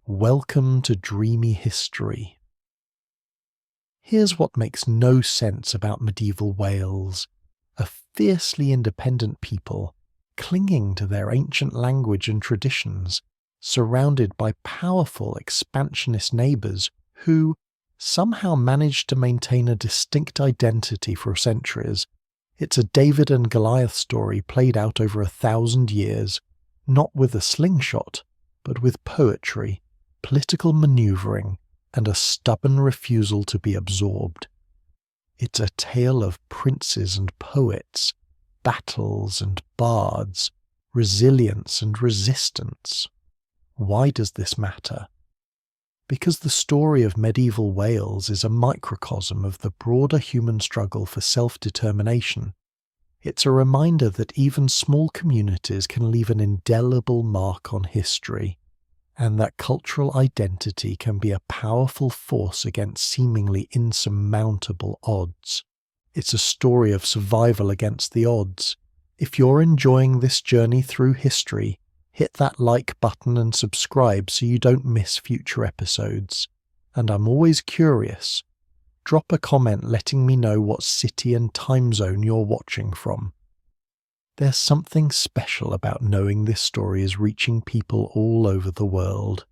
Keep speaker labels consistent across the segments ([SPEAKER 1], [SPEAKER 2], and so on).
[SPEAKER 1] Welcome to Dreamy History. Here's what makes no sense about medieval Wales: a fiercely independent people, clinging to their ancient language and traditions, surrounded by powerful expansionist neighbours who somehow managed to maintain a distinct identity for centuries. It's a David and Goliath story played out over 1,000 years, not with a slingshot, but with poetry, political manoeuvring, and a stubborn refusal to be absorbed. It's a tale of princes and poets, battles and bards, resilience and resistance. Why does this matter? Because the story of medieval Wales is a microcosm of the broader human struggle for self-determination. It's a reminder that even small communities can leave an indelible mark on history, and that cultural identity can be a powerful force against seemingly insurmountable odds. It's a story of survival against the odds. If you're enjoying this journey through history, hit that like button and subscribe so you don't miss future episodes. And I'm always curious. Drop a comment letting me know what city and time zone you're watching from. There's something special about knowing this story is reaching people all over the world.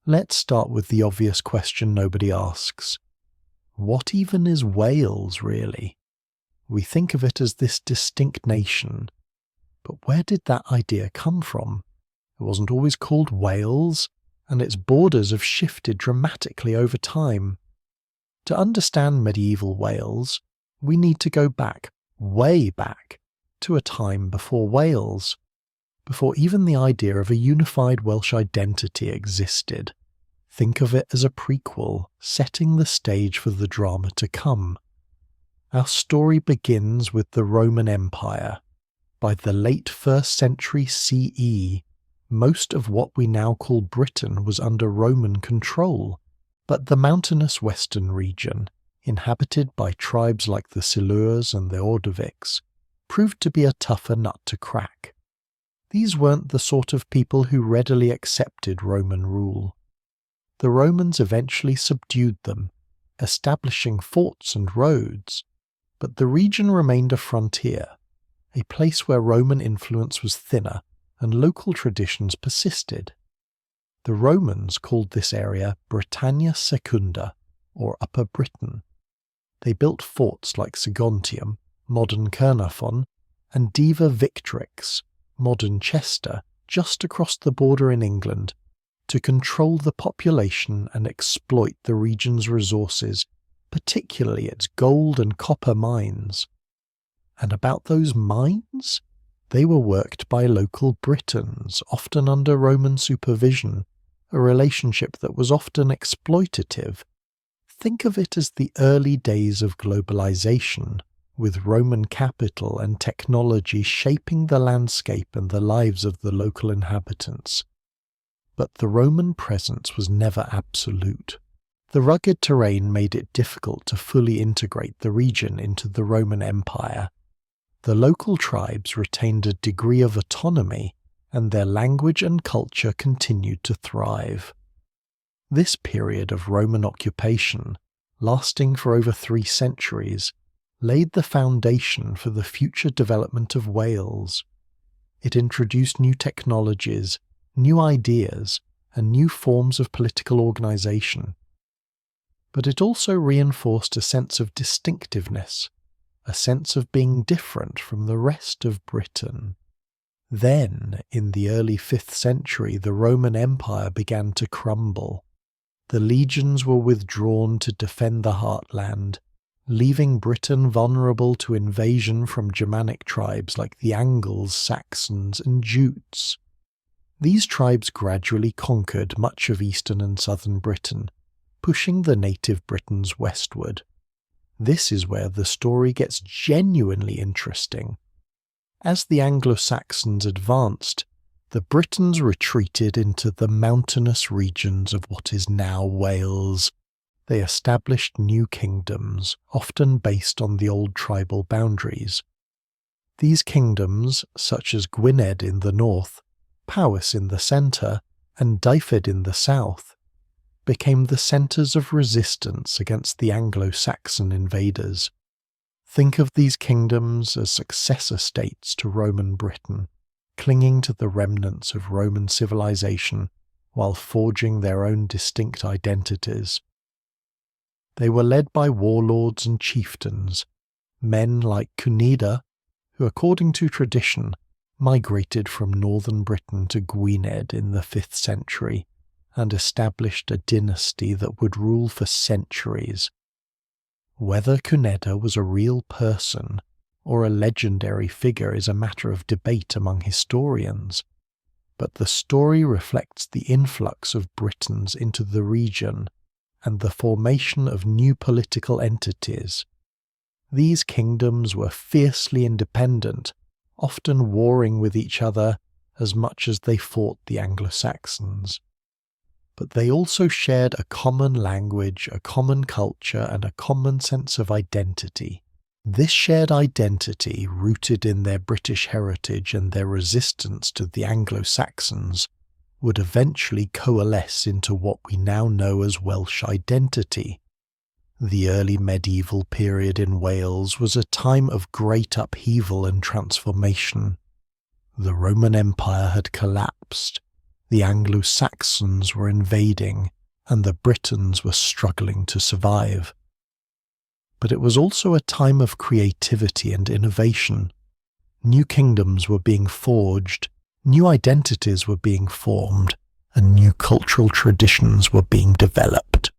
[SPEAKER 1] Let's start with the obvious question nobody asks. What even is Wales, really? We think of it as this distinct nation. But where did that idea come from? It wasn't always called Wales, and its borders have shifted dramatically over time. To understand medieval Wales, we need to go back, way back, to a time before Wales, before even the idea of a unified Welsh identity existed. Think of it as a prequel, setting the stage for the drama to come. Our story begins with the Roman Empire. By the late 1st century CE, most of what we now call Britain was under Roman control, but the mountainous western region, inhabited by tribes like the Silures and the Ordovics, proved to be a tougher nut to crack. These weren't the sort of people who readily accepted Roman rule. The Romans eventually subdued them, establishing forts and roads, but the region remained a frontier, a place where Roman influence was thinner and local traditions persisted. The Romans called this area Britannia Secunda, or Upper Britain. They built forts like Saguntium, modern Caernarfon, and Diva Victrix, modern Chester, just across the border in England, to control the population and exploit the region's resources, particularly its gold and copper mines. And about those mines? They were worked by local Britons, often under Roman supervision, a relationship that was often exploitative. Think of it as the early days of globalization, with Roman capital and technology shaping the landscape and the lives of the local inhabitants. But the Roman presence was never absolute. The rugged terrain made it difficult to fully integrate the region into the Roman Empire. The local tribes retained a degree of autonomy, and their language and culture continued to thrive. This period of Roman occupation, lasting for over 3 centuries, laid the foundation for the future development of Wales. It introduced new technologies, new ideas, and new forms of political organisation. But it also reinforced a sense of distinctiveness, a sense of being different from the rest of Britain. Then, in the early 5th century, the Roman Empire began to crumble. The legions were withdrawn to defend the heartland, leaving Britain vulnerable to invasion from Germanic tribes like the Angles, Saxons, and Jutes. These tribes gradually conquered much of eastern and southern Britain, pushing the native Britons westward. This is where the story gets genuinely interesting. As the Anglo-Saxons advanced, the Britons retreated into the mountainous regions of what is now Wales. They established new kingdoms, often based on the old tribal boundaries. These kingdoms, such as Gwynedd in the north, Powys in the centre, and Dyfed in the south, became the centres of resistance against the Anglo-Saxon invaders. Think of these kingdoms as successor states to Roman Britain, clinging to the remnants of Roman civilization while forging their own distinct identities. They were led by warlords and chieftains, men like Gwynedd, who according to tradition migrated from northern Britain to Gwynedd in the 5th century and established a dynasty that would rule for centuries. Whether Gwynedd was a real person or a legendary figure is a matter of debate among historians, but the story reflects the influx of Britons into the region and the formation of new political entities. These kingdoms were fiercely independent, often warring with each other as much as they fought the Anglo-Saxons. But they also shared a common language, a common culture, and a common sense of identity. This shared identity, rooted in their British heritage and their resistance to the Anglo-Saxons, would eventually coalesce into what we now know as Welsh identity. The early medieval period in Wales was a time of great upheaval and transformation. The Roman Empire had collapsed, the Anglo-Saxons were invading, and the Britons were struggling to survive. But it was also a time of creativity and innovation. New kingdoms were being forged, new identities were being formed, and new cultural traditions were being developed.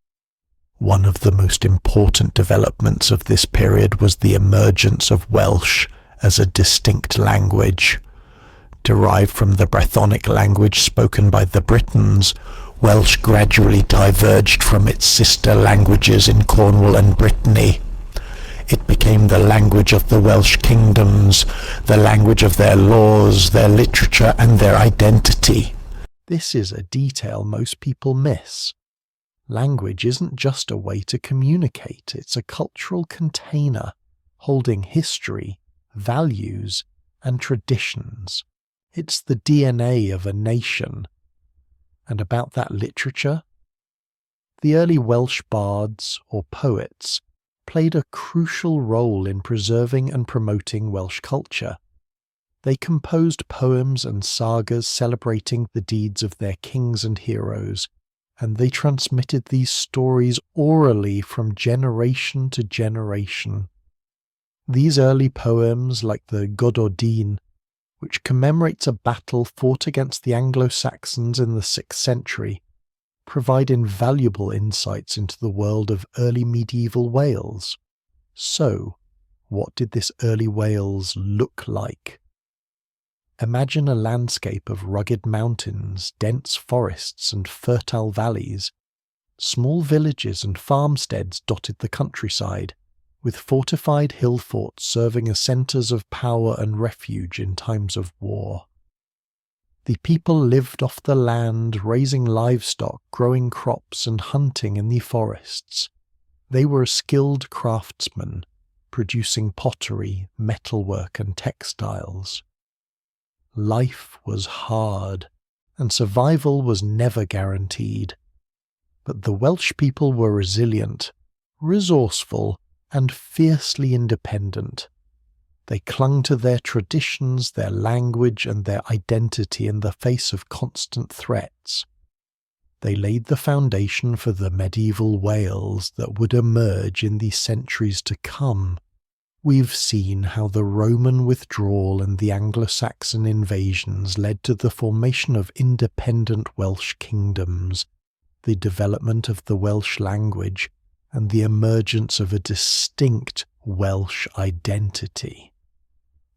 [SPEAKER 1] One of the most important developments of this period was the emergence of Welsh as a distinct language. Derived from the Brythonic language spoken by the Britons, Welsh gradually diverged from its sister languages in Cornwall and Brittany. It became the language of the Welsh kingdoms, the language of their laws, their literature, and their identity. This is a detail most people miss. Language isn't just a way to communicate, it's a cultural container holding history, values, and traditions. It's the DNA of a nation. And about that literature? The early Welsh bards, or poets, played a crucial role in preserving and promoting Welsh culture. They composed poems and sagas celebrating the deeds of their kings and heroes, and they transmitted these stories orally from generation to generation. These early poems, like the Gwynedd, which commemorates a battle fought against the Anglo-Saxons in the 6th century, provide invaluable insights into the world of early medieval Wales. So, what did this early Wales look like? Imagine a landscape of rugged mountains, dense forests and fertile valleys. Small villages and farmsteads dotted the countryside, with fortified hill forts serving as centres of power and refuge in times of war. The people lived off the land, raising livestock, growing crops and hunting in the forests. They were skilled craftsmen, producing pottery, metalwork and textiles. Life was hard, and survival was never guaranteed. But the Welsh people were resilient, resourceful, and fiercely independent. They clung to their traditions, their language, and their identity in the face of constant threats. They laid the foundation for the medieval Wales that would emerge in the centuries to come. We've seen how the Roman withdrawal and the Anglo-Saxon invasions led to the formation of independent Welsh kingdoms, the development of the Welsh language, and the emergence of a distinct Welsh identity.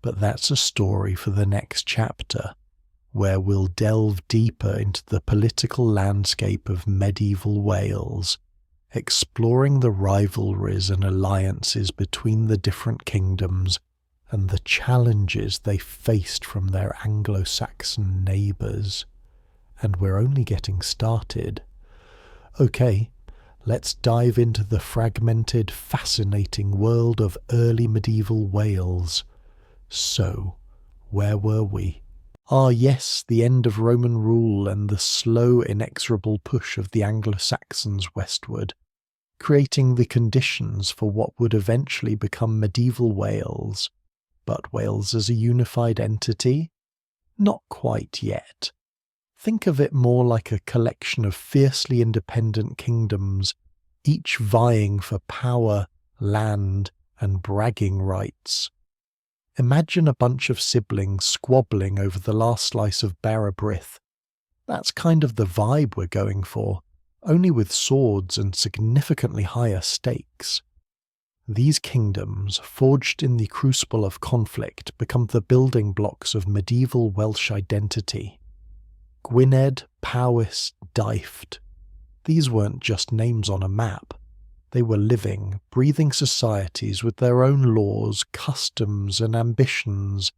[SPEAKER 1] But that's a story for the next chapter, where we'll delve deeper into the political landscape of medieval Wales, exploring the rivalries and alliances between the different kingdoms and the challenges they faced from their Anglo-Saxon neighbours. And we're only getting started. Okay, let's dive into the fragmented, fascinating world of early medieval Wales. So, where were we? Ah yes, the end of Roman rule and the slow, inexorable push of the Anglo-Saxons westward, creating the conditions for what would eventually become medieval Wales. But Wales as a unified entity? Not quite yet. Think of it more like a collection of fiercely independent kingdoms, each vying for power, land, and bragging rights. Imagine a bunch of siblings squabbling over the last slice of Barabrith. That's kind of the vibe we're going for, only with swords and significantly higher stakes. These kingdoms, forged in the crucible of conflict, become the building blocks of medieval Welsh identity. Gwynedd, Powys, Dyfed. These weren't just names on a map. They were living, breathing societies with their own laws, customs, and ambitions,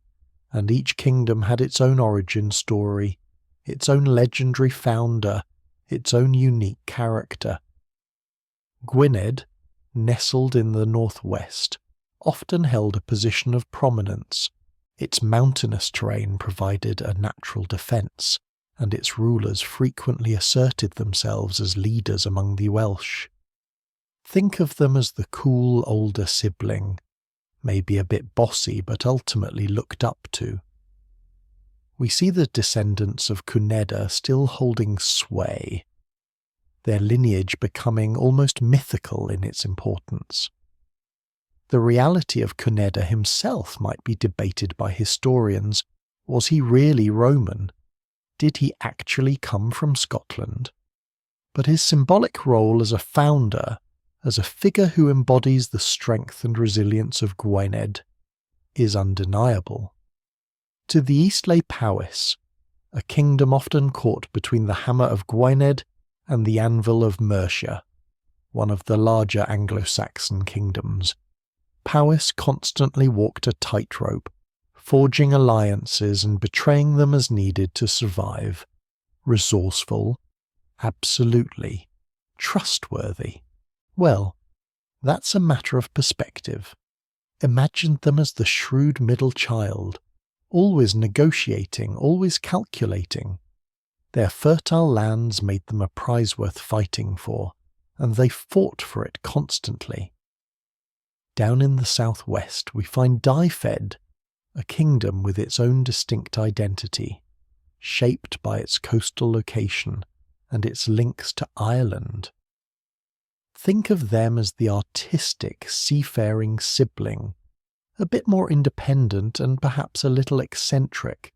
[SPEAKER 1] and each kingdom had its own origin story, its own legendary founder, its own unique character. Gwynedd, nestled in the northwest, often held a position of prominence. Its mountainous terrain provided a natural defence, and its rulers frequently asserted themselves as leaders among the Welsh. Think of them as the cool older sibling, maybe a bit bossy but ultimately looked up to. We see the descendants of Gwynedd still holding sway, their lineage becoming almost mythical in its importance. The reality of Gwynedd himself might be debated by historians. Was he really Roman? Did he actually come from Scotland? But his symbolic role as a founder, as a figure who embodies the strength and resilience of Gwynedd, is undeniable. To the east lay Powys, a kingdom often caught between the hammer of Gwynedd and the anvil of Mercia, one of the larger Anglo-Saxon kingdoms. Powys constantly walked a tightrope, forging alliances and betraying them as needed to survive. Resourceful? Absolutely. Trustworthy? Well, that's a matter of perspective. Imagine them as the shrewd middle child, always negotiating, always calculating. Their fertile lands made them a prize worth fighting for, and they fought for it constantly. Down in the southwest we find Dyfed, a kingdom with its own distinct identity, shaped by its coastal location and its links to Ireland. Think of them as the artistic, seafaring sibling, a bit more independent and perhaps a little eccentric.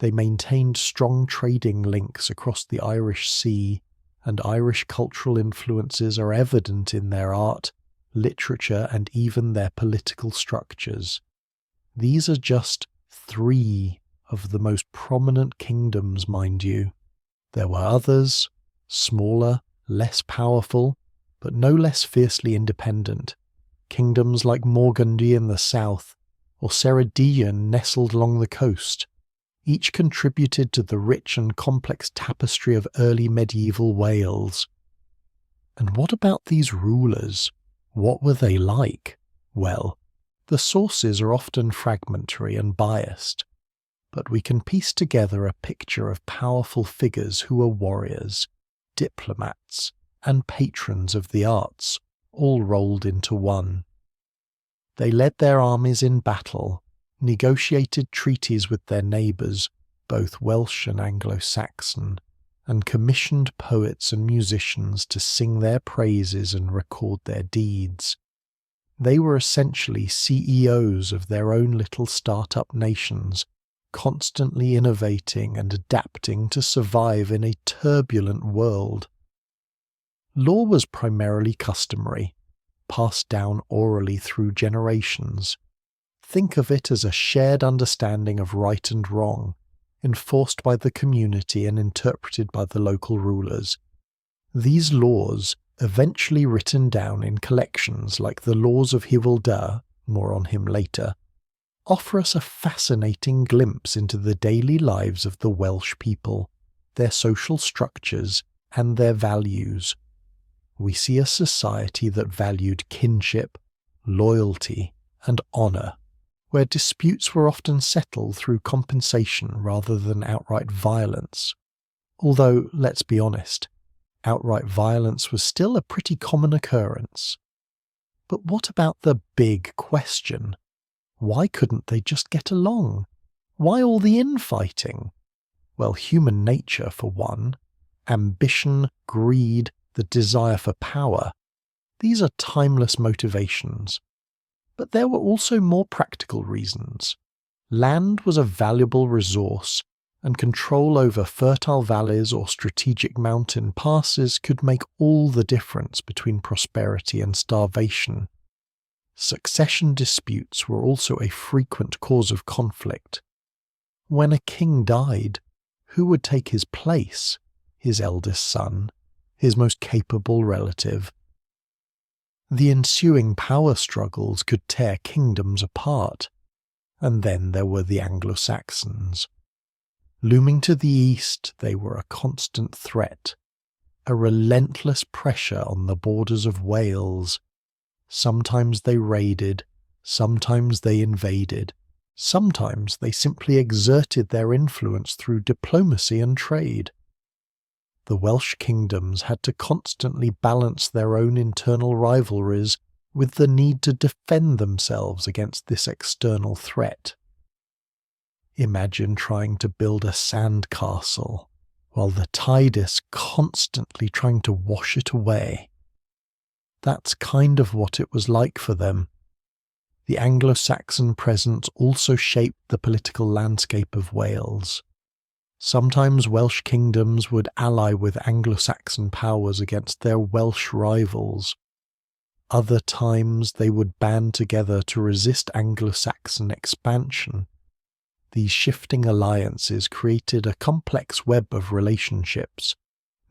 [SPEAKER 1] They maintained strong trading links across the Irish Sea, and Irish cultural influences are evident in their art, literature, and even their political structures. These are just 3 of the most prominent kingdoms, mind you. There were others, smaller, less powerful, but no less fiercely independent. Kingdoms like Morgandy in the south, or Ceredigion nestled along the coast. Each contributed to the rich and complex tapestry of early medieval Wales. And what about these rulers? What were they like? Well, the sources are often fragmentary and biased, but we can piece together a picture of powerful figures who were warriors, diplomats, and patrons of the arts, all rolled into one. They led their armies in battle, negotiated treaties with their neighbours, both Welsh and Anglo-Saxon, and commissioned poets and musicians to sing their praises and record their deeds. They were essentially CEOs of their own little start-up nations, constantly innovating and adapting to survive in a turbulent world. Law was primarily customary, passed down orally through generations. Think of it as a shared understanding of right and wrong, enforced by the community and interpreted by the local rulers. These laws, eventually written down in collections like the Laws of Llywelyn, more on him later, offer us a fascinating glimpse into the daily lives of the Welsh people, their social structures, and their values. We see a society that valued kinship, loyalty, and honour, where disputes were often settled through compensation rather than outright violence. Although, let's be honest, outright violence was still a pretty common occurrence. But what about the big question? Why couldn't they just get along? Why all the infighting? Well, human nature, for one. Ambition, greed, the desire for power. These are timeless motivations. But there were also more practical reasons. Land was a valuable resource, and control over fertile valleys or strategic mountain passes could make all the difference between prosperity and starvation. Succession disputes were also a frequent cause of conflict. When a king died, who would take his place? His eldest son, his most capable relative. The ensuing power struggles could tear kingdoms apart. And then there were the Anglo-Saxons. Looming to the east, they were a constant threat, a relentless pressure on the borders of Wales. Sometimes they raided, sometimes they invaded, sometimes they simply exerted their influence through diplomacy and trade. The Welsh kingdoms had to constantly balance their own internal rivalries with the need to defend themselves against this external threat. Imagine trying to build a sand castle while the tide is constantly trying to wash it away. That's kind of what it was like for them. The Anglo-Saxon presence also shaped the political landscape of Wales. Sometimes Welsh kingdoms would ally with Anglo-Saxon powers against their Welsh rivals. Other times they would band together to resist Anglo-Saxon expansion. These shifting alliances created a complex web of relationships,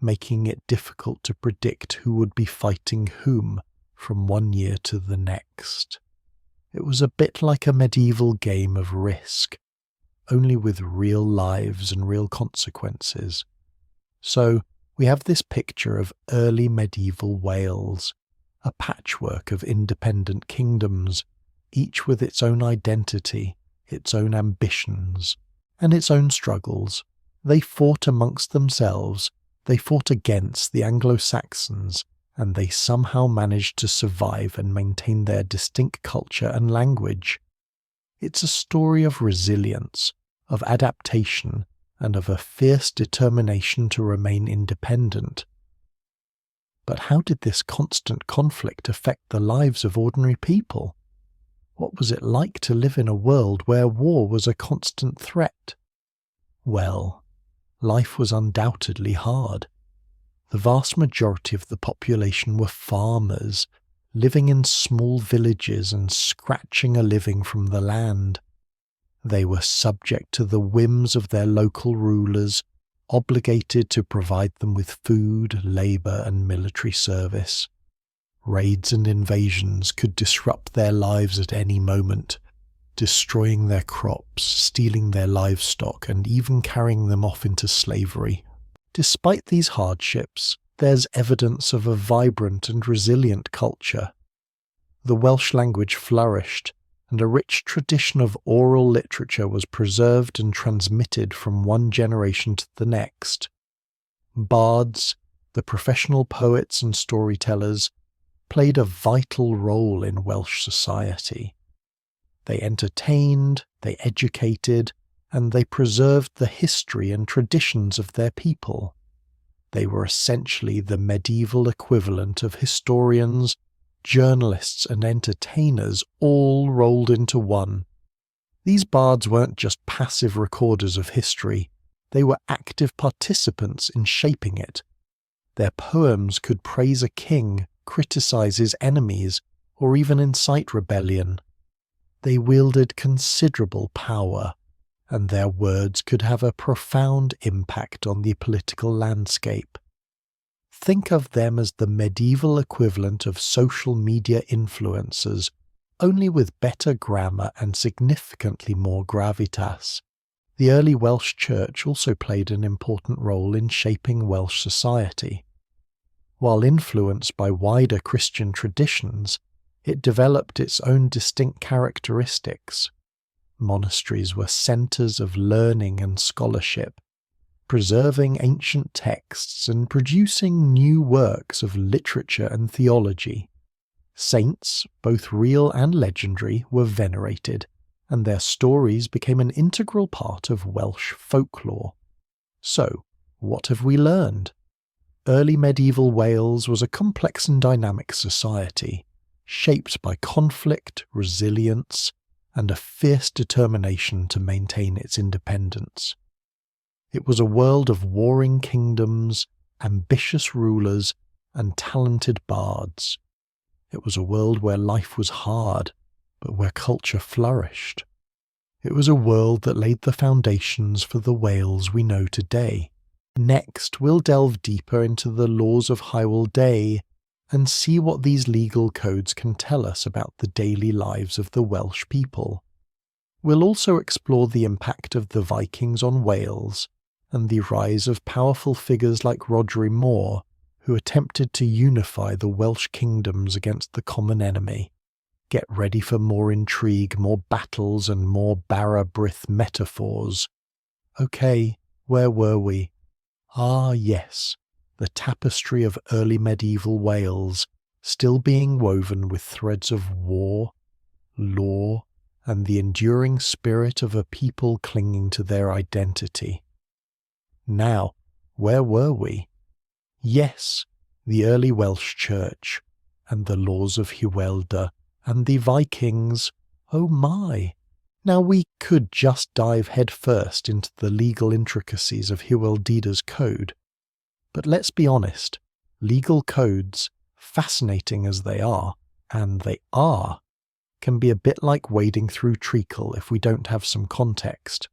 [SPEAKER 1] making it difficult to predict who would be fighting whom from one year to the next. It was a bit like a medieval game of Risk, only with real lives and real consequences. So we have this picture of early medieval Wales, a patchwork of independent kingdoms, each with its own identity, its own ambitions, and its own struggles. They fought amongst themselves, they fought against the Anglo-Saxons, and they somehow managed to survive and maintain their distinct culture and language. It's a story of resilience, of adaptation, and of a fierce determination to remain independent. But how did this constant conflict affect the lives of ordinary people? What was it like to live in a world where war was a constant threat? Well, life was undoubtedly hard. The vast majority of the population were farmers, living in small villages and scratching a living from the land. They were subject to the whims of their local rulers, obligated to provide them with food, labour and military service. Raids and invasions could disrupt their lives at any moment, destroying their crops, stealing their livestock and even carrying them off into slavery. Despite these hardships, there's evidence of a vibrant and resilient culture. The Welsh language flourished, and a rich tradition of oral literature was preserved and transmitted from one generation to the next. Bards, the professional poets and storytellers, played a vital role in Welsh society. They entertained, they educated, and they preserved the history and traditions of their people. They were essentially the medieval equivalent of historians, journalists and entertainers all rolled into one. These bards weren't just passive recorders of history, they were active participants in shaping it. Their poems could praise a king, criticize his enemies, or even incite rebellion. They wielded considerable power, and their words could have a profound impact on the political landscape. Think of them as the medieval equivalent of social media influencers, only with better grammar and significantly more gravitas. The early Welsh Church also played an important role in shaping Welsh society. While influenced by wider Christian traditions, it developed its own distinct characteristics. Monasteries were centres of learning and scholarship, preserving ancient texts and producing new works of literature and theology. Saints, both real and legendary, were venerated, and their stories became an integral part of Welsh folklore. So, what have we learned? Early medieval Wales was a complex and dynamic society, shaped by conflict, resilience, and a fierce determination to maintain its independence. It was a world of warring kingdoms, ambitious rulers, and talented bards. It was a world where life was hard, but where culture flourished. It was a world that laid the foundations for the Wales we know today. Next, we'll delve deeper into the laws of Hywel Dda and see what these legal codes can tell us about the daily lives of the Welsh people. We'll also explore the impact of the Vikings on Wales and the rise of powerful figures like Rhodri Mawr, who attempted to unify the Welsh kingdoms against the common enemy. Get ready for more intrigue, more battles, and more Bara Brith metaphors. Okay, where were we? Ah, yes, the tapestry of early medieval Wales, still being woven with threads of war, law, and the enduring spirit of a people clinging to their identity. Now, where were we? Yes, the early Welsh church, and the laws of Llywelyn Dda, and the Vikings. Oh my! Now we could just dive headfirst into the legal intricacies of Llywelyn Dda's code. But let's be honest, legal codes, fascinating as they are, and they are, can be a bit like wading through treacle if we don't have some context.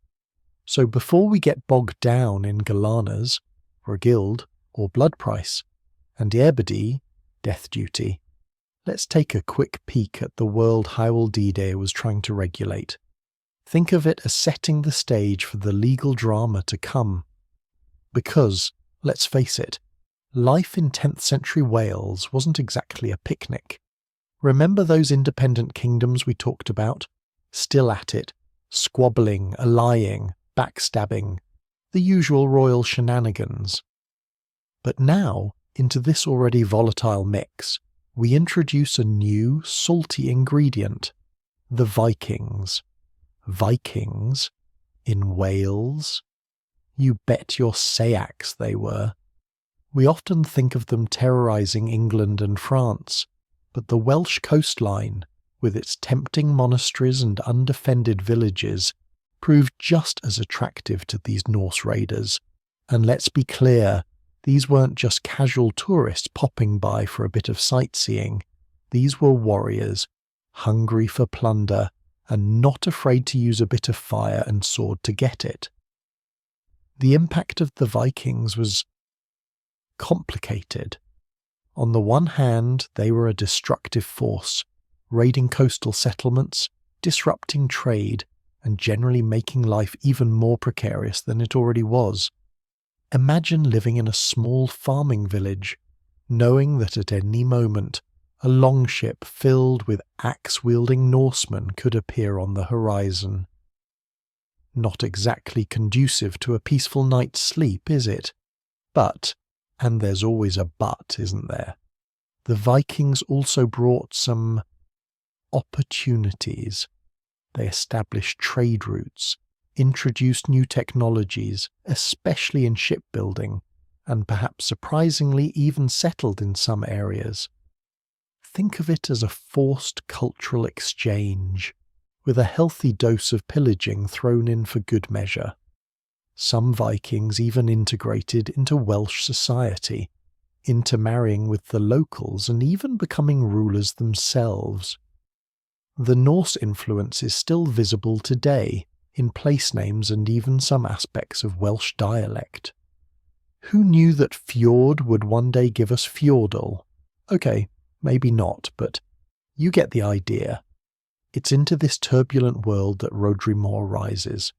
[SPEAKER 1] So before we get bogged down in Galanas, Rhagild, or blood price, and Erbedy, death duty, let's take a quick peek at the world Hywel Dda was trying to regulate. Think of it as setting the stage for the legal drama to come. Because, let's face it, life in 10th century Wales wasn't exactly a picnic. Remember those independent kingdoms we talked about? Still at it, squabbling, allying, backstabbing, the usual royal shenanigans. But now, into this already volatile mix, we introduce a new, salty ingredient: the Vikings. Vikings? In Wales? You bet your sayaks they were. We often think of them terrorising England and France, but the Welsh coastline, with its tempting monasteries and undefended villages, proved just as attractive to these Norse raiders. And let's be clear, these weren't just casual tourists popping by for a bit of sightseeing. These were warriors, hungry for plunder, and not afraid to use a bit of fire and sword to get it. The impact of the Vikings was complicated. On the one hand, they were a destructive force, raiding coastal settlements, disrupting trade, and generally making life even more precarious than it already was. Imagine living in a small farming village, knowing that at any moment a longship filled with axe-wielding Norsemen could appear on the horizon. Not exactly conducive to a peaceful night's sleep, is it? But, and there's always a but, isn't there? The Vikings also brought some opportunities. They established trade routes, introduced new technologies, especially in shipbuilding, and perhaps surprisingly even settled in some areas. Think of it as a forced cultural exchange, with a healthy dose of pillaging thrown in for good measure. Some Vikings even integrated into Welsh society, intermarrying with the locals and even becoming rulers themselves. The Norse influence is still visible today in place names and even some aspects of Welsh dialect. Who knew that fjord would one day give us fjordal? Okay, maybe not, but you get the idea. It's into this turbulent world that Rhodri Mawr rises.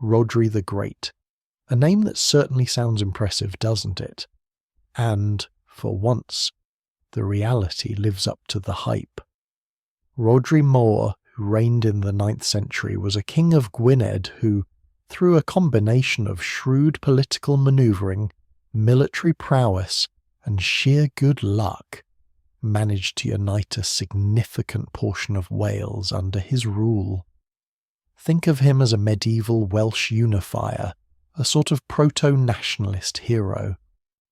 [SPEAKER 1] Rhodri the Great. A name that certainly sounds impressive, doesn't it? And, for once, the reality lives up to the hype. Rhodri Mawr, who reigned in the 9th century, was a king of Gwynedd who, through a combination of shrewd political manoeuvring, military prowess, and sheer good luck, managed to unite a significant portion of Wales under his rule. Think of him as a medieval Welsh unifier, a sort of proto-nationalist hero.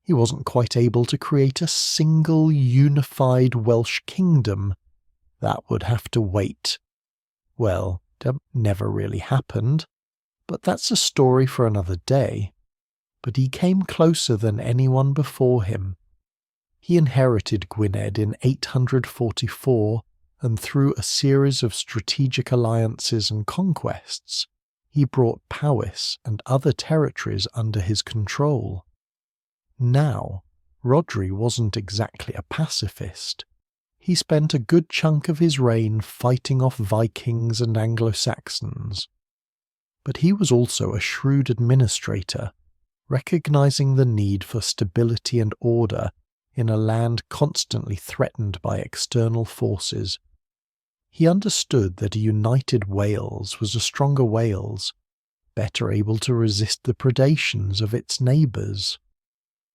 [SPEAKER 1] He wasn't quite able to create a single unified Welsh kingdom. That would have to wait. Well, that never really happened, but that's a story for another day. But he came closer than anyone before him. He inherited Gwynedd in 844, and through a series of strategic alliances and conquests, he brought Powys and other territories under his control. Now, Rhodri wasn't exactly a pacifist. He spent a good chunk of his reign fighting off Vikings and Anglo-Saxons. But he was also a shrewd administrator, recognizing the need for stability and order in a land constantly threatened by external forces. He understood that a united Wales was a stronger Wales, better able to resist the predations of its neighbours.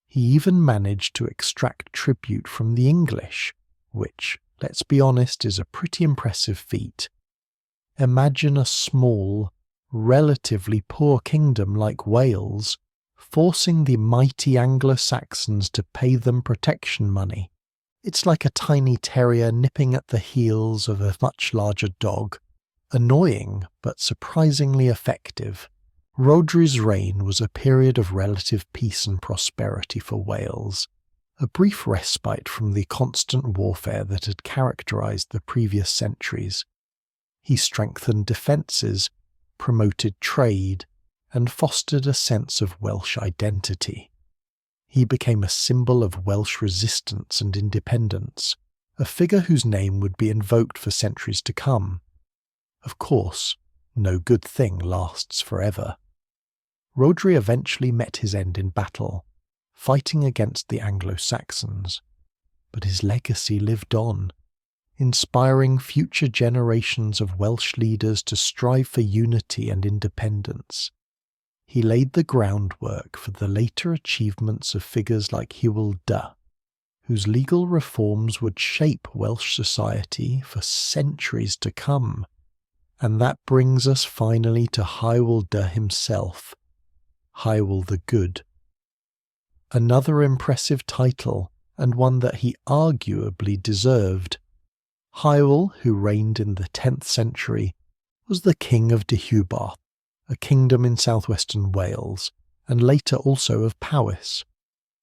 [SPEAKER 1] He even managed to extract tribute from the English, which, let's be honest, is a pretty impressive feat. Imagine a small, relatively poor kingdom like Wales forcing the mighty Anglo-Saxons to pay them protection money. It's like a tiny terrier nipping at the heels of a much larger dog. Annoying, but surprisingly effective. Rhodri's reign was a period of relative peace and prosperity for Wales, a brief respite from the constant warfare that had characterised the previous centuries. He strengthened defences, promoted trade, and fostered a sense of Welsh identity. He became a symbol of Welsh resistance and independence, a figure whose name would be invoked for centuries to come. Of course, no good thing lasts forever. Rhodri eventually met his end in battle, fighting against the Anglo-Saxons, but his legacy lived on, inspiring future generations of Welsh leaders to strive for unity and independence. He laid the groundwork for the later achievements of figures like Llywelyn, whose legal reforms would shape Welsh society for centuries to come. And that brings us finally to Llywelyn himself, Llywelyn the Good. Another impressive title, and one that he arguably deserved. Llywelyn, who reigned in the 10th century, was the king of Deheubarth, a kingdom in southwestern Wales, and later also of Powys.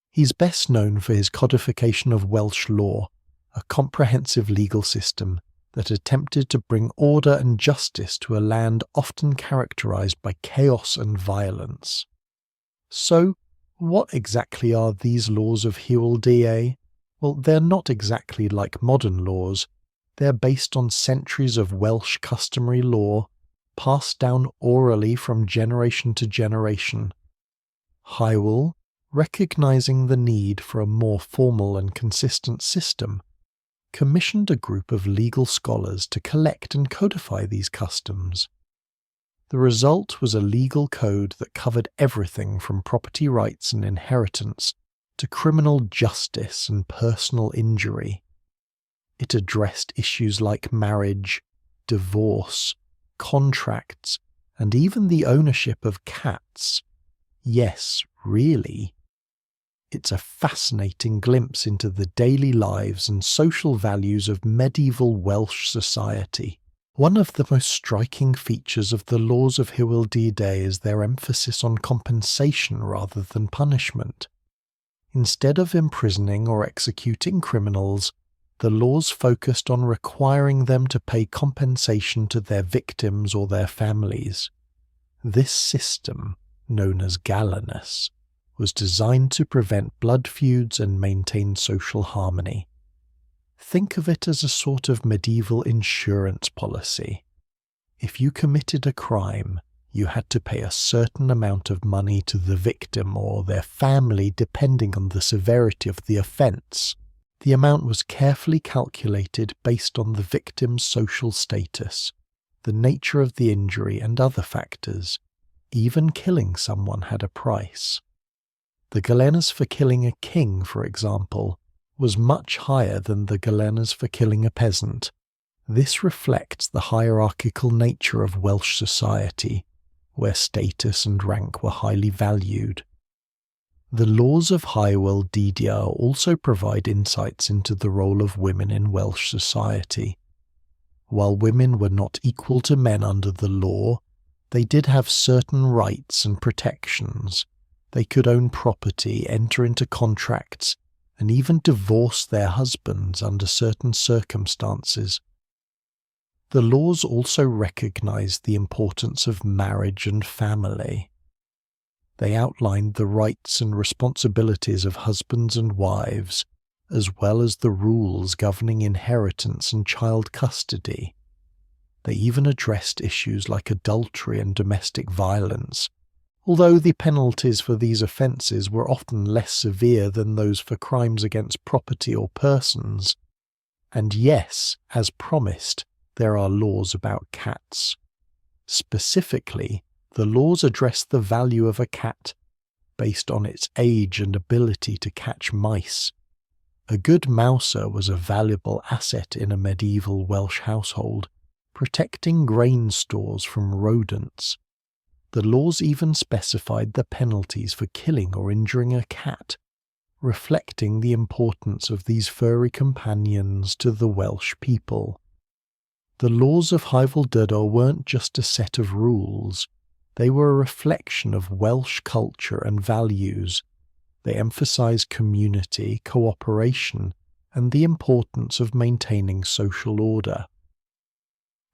[SPEAKER 1] He's best known for his codification of Welsh law, a comprehensive legal system that attempted to bring order and justice to a land often characterised by chaos and violence. So, what exactly are these laws of Llywelyn? Well, they're not exactly like modern laws. They're based on centuries of Welsh customary law, passed down orally from generation to generation. Llywelyn, recognising the need for a more formal and consistent system, commissioned a group of legal scholars to collect and codify these customs. The result was a legal code that covered everything from property rights and inheritance to criminal justice and personal injury. It addressed issues like marriage, divorce, contracts, and even the ownership of cats. Yes, really. It's a fascinating glimpse into the daily lives and social values of medieval Welsh society. One of the most striking features of the laws of Llywelyn is their emphasis on compensation rather than punishment. Instead of imprisoning or executing criminals, the laws focused on requiring them to pay compensation to their victims or their families. This system, known as gallanus, was designed to prevent blood feuds and maintain social harmony. Think of it as a sort of medieval insurance policy. If you committed a crime, you had to pay a certain amount of money to the victim or their family depending on the severity of the offence. The amount was carefully calculated based on the victim's social status, the nature of the injury and other factors. Even killing someone had a price. The galenas for killing a king, for example, was much higher than the galenas for killing a peasant. This reflects the hierarchical nature of Welsh society, where status and rank were highly valued. The laws of Llywelyn also provide insights into the role of women in Welsh society. While women were not equal to men under the law, they did have certain rights and protections. They could own property, enter into contracts, and even divorce their husbands under certain circumstances. The laws also recognized the importance of marriage and family. They outlined the rights and responsibilities of husbands and wives, as well as the rules governing inheritance and child custody. They even addressed issues like adultery and domestic violence, although the penalties for these offences were often less severe than those for crimes against property or persons. And yes, as promised, there are laws about cats. Specifically, the laws address the value of a cat based on its age and ability to catch mice. A good mouser was a valuable asset in a medieval Welsh household, protecting grain stores from rodents. The laws even specified the penalties for killing or injuring a cat, reflecting the importance of these furry companions to the Welsh people. The laws of Llywelyn weren't just a set of rules. They were a reflection of Welsh culture and values. They emphasized community, cooperation, and the importance of maintaining social order.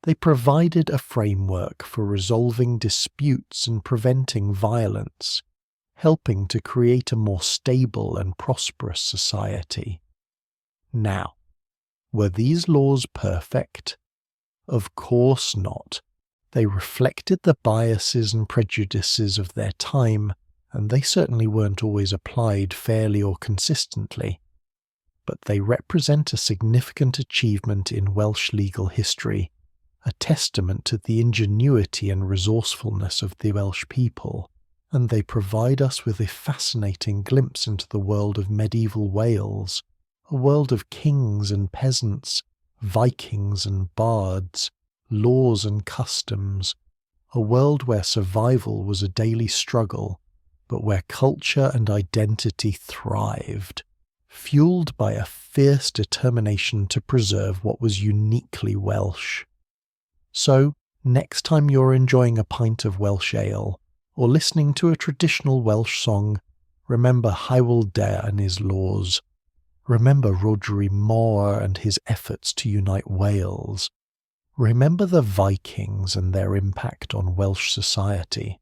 [SPEAKER 1] They provided a framework for resolving disputes and preventing violence, helping to create a more stable and prosperous society. Now, were these laws perfect? Of course not. They reflected the biases and prejudices of their time, and they certainly weren't always applied fairly or consistently. But they represent a significant achievement in Welsh legal history, a testament to the ingenuity and resourcefulness of the Welsh people, and they provide us with a fascinating glimpse into the world of medieval Wales, a world of kings and peasants, Vikings and bards, laws and customs, a world where survival was a daily struggle, but where culture and identity thrived, fueled by a fierce determination to preserve what was uniquely Welsh. So, next time you're enjoying a pint of Welsh ale, or listening to a traditional Welsh song, remember Llywelyn and his laws. Remember Rhodri Mawr and his efforts to unite Wales. Remember the Vikings and their impact on Welsh society.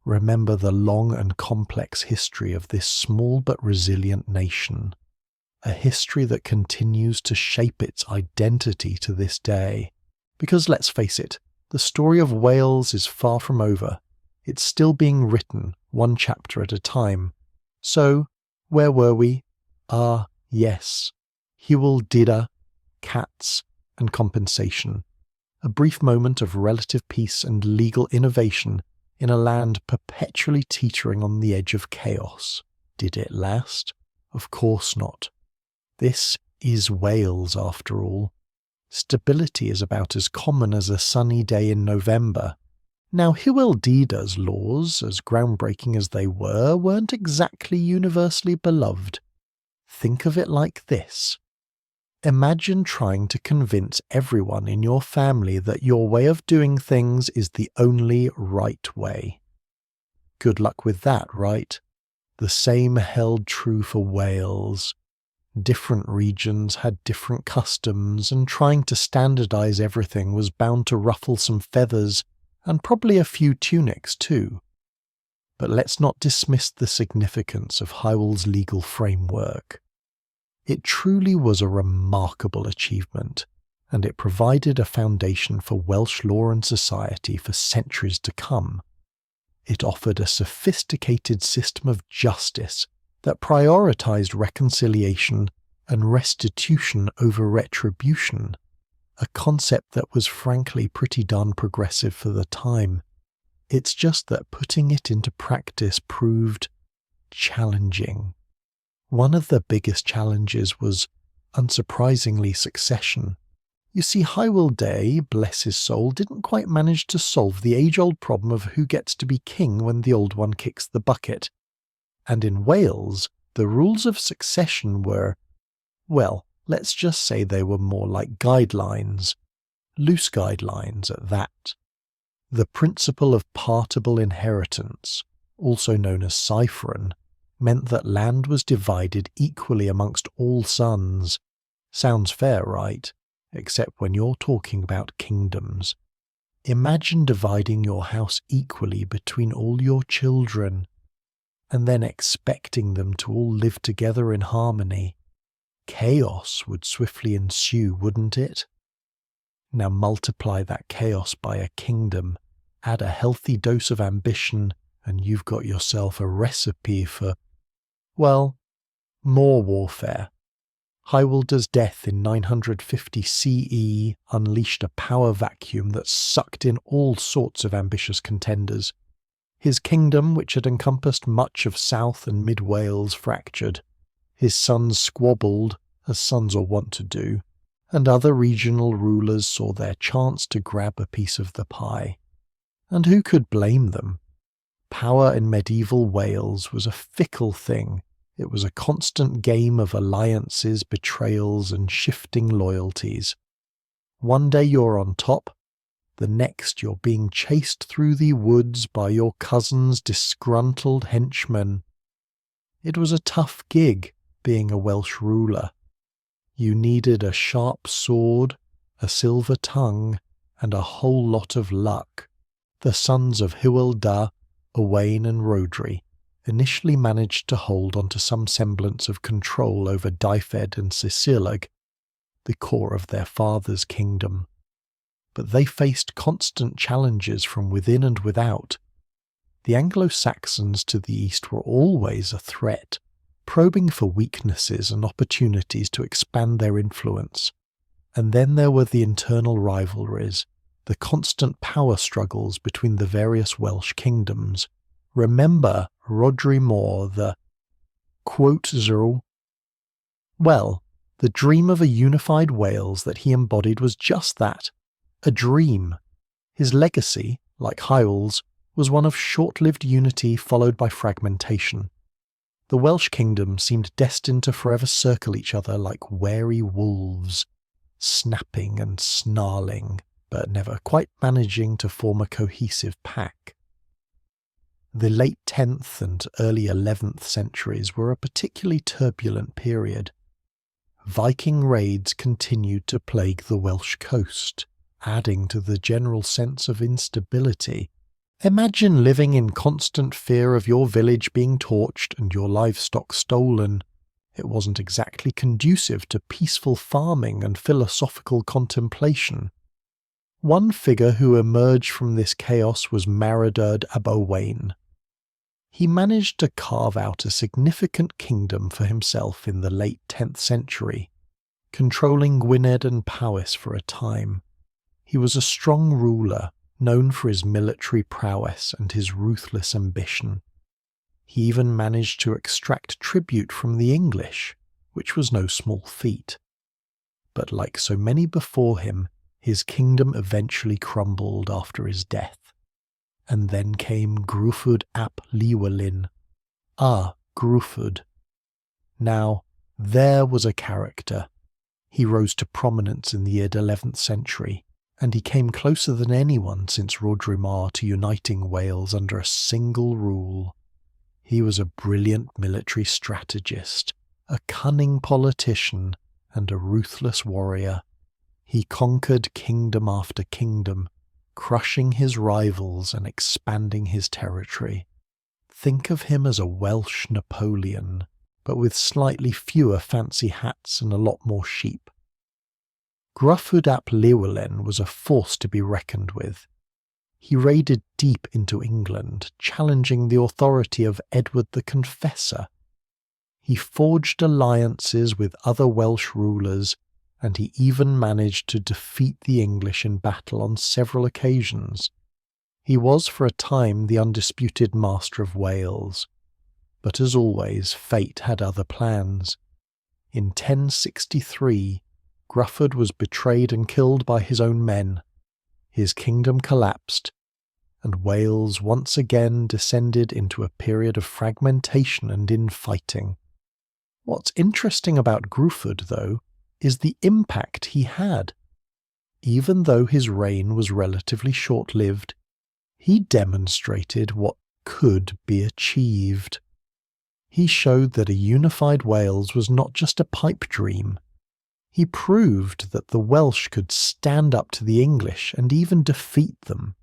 [SPEAKER 1] Remember the long and complex history of this small but resilient nation, a history that continues to shape its identity to this day. Because let's face it, the story of Wales is far from over. It's still being written, one chapter at a time. So, where were we? Yes, Llywelyn, cats, and compensation. A brief moment of relative peace and legal innovation in a land perpetually teetering on the edge of chaos. Did it last? Of course not. This is Wales, after all. Stability is about as common as a sunny day in November. Now, Llywelyn's laws, as groundbreaking as they were, weren't exactly universally beloved. Think of it like this. Imagine trying to convince everyone in your family that your way of doing things is the only right way. Good luck with that, right? The same held true for Wales. Different regions had different customs, and trying to standardize everything was bound to ruffle some feathers, and probably a few tunics too. But let's not dismiss the significance of Llywelyn's legal framework. It truly was a remarkable achievement, and it provided a foundation for Welsh law and society for centuries to come. It offered a sophisticated system of justice that prioritized reconciliation and restitution over retribution, a concept that was frankly pretty darn progressive for the time. It's just that putting it into practice proved challenging. One of the biggest challenges was, unsurprisingly, succession. You see, Llywelyn, bless his soul, didn't quite manage to solve the age-old problem of who gets to be king when the old one kicks the bucket. And in Wales, the rules of succession were, well, let's just say they were more like guidelines. Loose guidelines at that. The principle of partible inheritance, also known as Cyphron, meant that land was divided equally amongst all sons. Sounds fair, right? Except when you're talking about kingdoms. Imagine dividing your house equally between all your children, and then expecting them to all live together in harmony. Chaos would swiftly ensue, wouldn't it? Now multiply that chaos by a kingdom, add a healthy dose of ambition, and you've got yourself a recipe for, well, more warfare. Llywelyn's death in 950 CE unleashed a power vacuum that sucked in all sorts of ambitious contenders. His kingdom, which had encompassed much of South and Mid Wales, fractured. His sons squabbled, as sons are wont to do, and other regional rulers saw their chance to grab a piece of the pie. And who could blame them? Power in medieval Wales was a fickle thing. It was a constant game of alliances, betrayals, and shifting loyalties. One day you're on top, the next you're being chased through the woods by your cousin's disgruntled henchmen. It was a tough gig, being a Welsh ruler. You needed a sharp sword, a silver tongue, and a whole lot of luck. The sons of Llywelyn, Owain, and Rhodri initially managed to hold on to some semblance of control over Dyfed and Sicilug, the core of their father's kingdom. But they faced constant challenges from within and without. The Anglo-Saxons to the east were always a threat, probing for weaknesses and opportunities to expand their influence. And then there were the internal rivalries, the constant power struggles between the various Welsh kingdoms. Remember Rhodri Mor, the quote zero? Well, the dream of a unified Wales that he embodied was just that, a dream. His legacy, like Llywelyn's, was one of short-lived unity followed by fragmentation. The Welsh kingdom seemed destined to forever circle each other like wary wolves, snapping and snarling, but never quite managing to form a cohesive pack. The late 10th and early 11th centuries were a particularly turbulent period. Viking raids continued to plague the Welsh coast, adding to the general sense of instability. Imagine living in constant fear of your village being torched and your livestock stolen. It wasn't exactly conducive to peaceful farming and philosophical contemplation. One figure who emerged from this chaos was Maredudd ab Owain. He managed to carve out a significant kingdom for himself in the late 10th century, controlling Gwynedd and Powys for a time. He was a strong ruler, known for his military prowess and his ruthless ambition. He even managed to extract tribute from the English, which was no small feat. But like so many before him, his kingdom eventually crumbled after his death. And then came Gruffudd ap Llywelyn. Gruffudd. Now, there was a character. He rose to prominence in the mid-11th century, and he came closer than anyone since Rhodri Mor to uniting Wales under a single rule. He was a brilliant military strategist, a cunning politician, and a ruthless warrior. He conquered kingdom after kingdom, crushing his rivals and expanding his territory. Think of him as a Welsh Napoleon, but with slightly fewer fancy hats and a lot more sheep. Gruffudd ap Llywelyn was a force to be reckoned with. He raided deep into England, challenging the authority of Edward the Confessor. He forged alliances with other Welsh rulers and he even managed to defeat the English in battle on several occasions. He was for a time the undisputed master of Wales, but as always, fate had other plans. In 1063, Gruffydd was betrayed and killed by his own men. His kingdom collapsed, and Wales once again descended into a period of fragmentation and infighting. What's interesting about Gruffydd, though, is the impact he had. Even though his reign was relatively short-lived, he demonstrated what could be achieved. He showed that a unified Wales was not just a pipe dream. He proved that the Welsh could stand up to the English and even defeat them.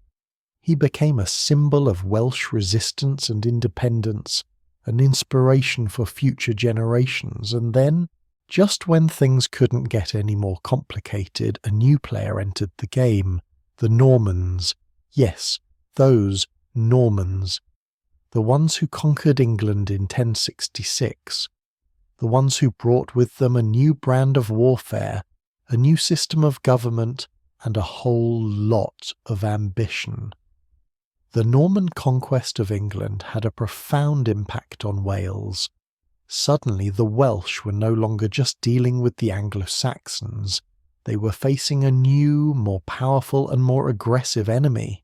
[SPEAKER 1] He became a symbol of Welsh resistance and independence, an inspiration for future generations, and then, just when things couldn't get any more complicated, a new player entered the game, the Normans. Yes, those Normans. The ones who conquered England in 1066. The ones who brought with them a new brand of warfare, a new system of government, and a whole lot of ambition. The Norman conquest of England had a profound impact on Wales. Suddenly the Welsh were no longer just dealing with the Anglo-Saxons, they were facing a new, more powerful and more aggressive enemy.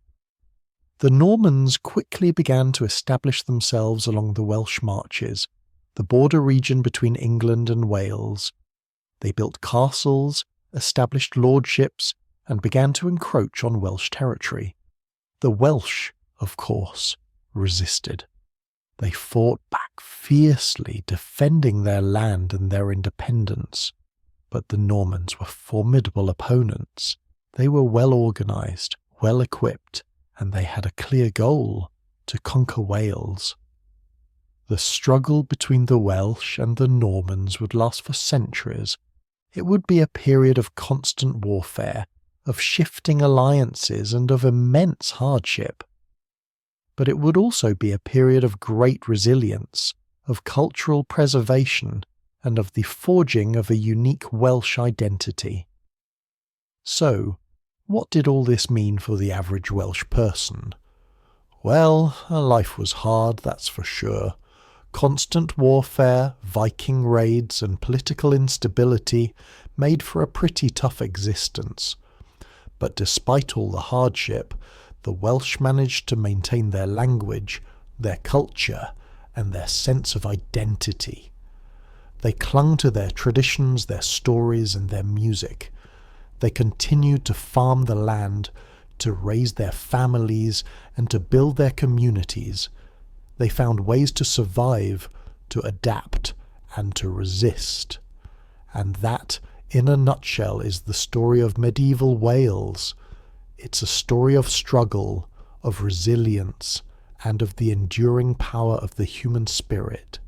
[SPEAKER 1] The Normans quickly began to establish themselves along the Welsh Marches, the border region between England and Wales. They built castles, established lordships, and began to encroach on Welsh territory. The Welsh, of course, resisted. They fought back fiercely, defending their land and their independence. But the Normans were formidable opponents. They were well organised, well equipped, and they had a clear goal: to conquer Wales. The struggle between the Welsh and the Normans would last for centuries. It would be a period of constant warfare, of shifting alliances, and of immense hardship. But it would also be a period of great resilience, of cultural preservation, and of the forging of a unique Welsh identity. So, what did all this mean for the average Welsh person? Well, life was hard, that's for sure. Constant warfare, Viking raids, and political instability made for a pretty tough existence. But despite all the hardship, the Welsh managed to maintain their language, their culture, and their sense of identity. They clung to their traditions, their stories, and their music. They continued to farm the land, to raise their families, and to build their communities. They found ways to survive, to adapt, and to resist. And that, in a nutshell, is the story of medieval Wales. It's a story of struggle, of resilience, and of the enduring power of the human spirit.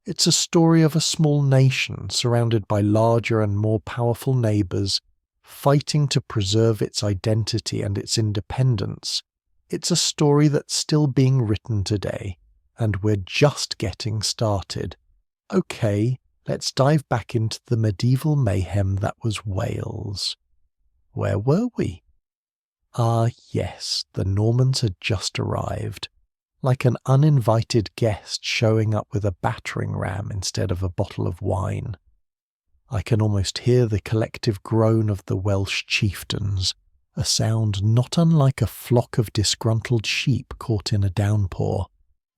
[SPEAKER 1] It's a story of a small nation surrounded by larger and more powerful neighbours, fighting to preserve its identity and its independence. It's a story that's still being written today, and we're just getting started. Okay, let's dive back into the medieval mayhem that was Wales. Where were we? Ah yes, the Normans had just arrived, like an uninvited guest showing up with a battering ram instead of a bottle of wine. I can almost hear the collective groan of the Welsh chieftains, a sound not unlike a flock of disgruntled sheep caught in a downpour.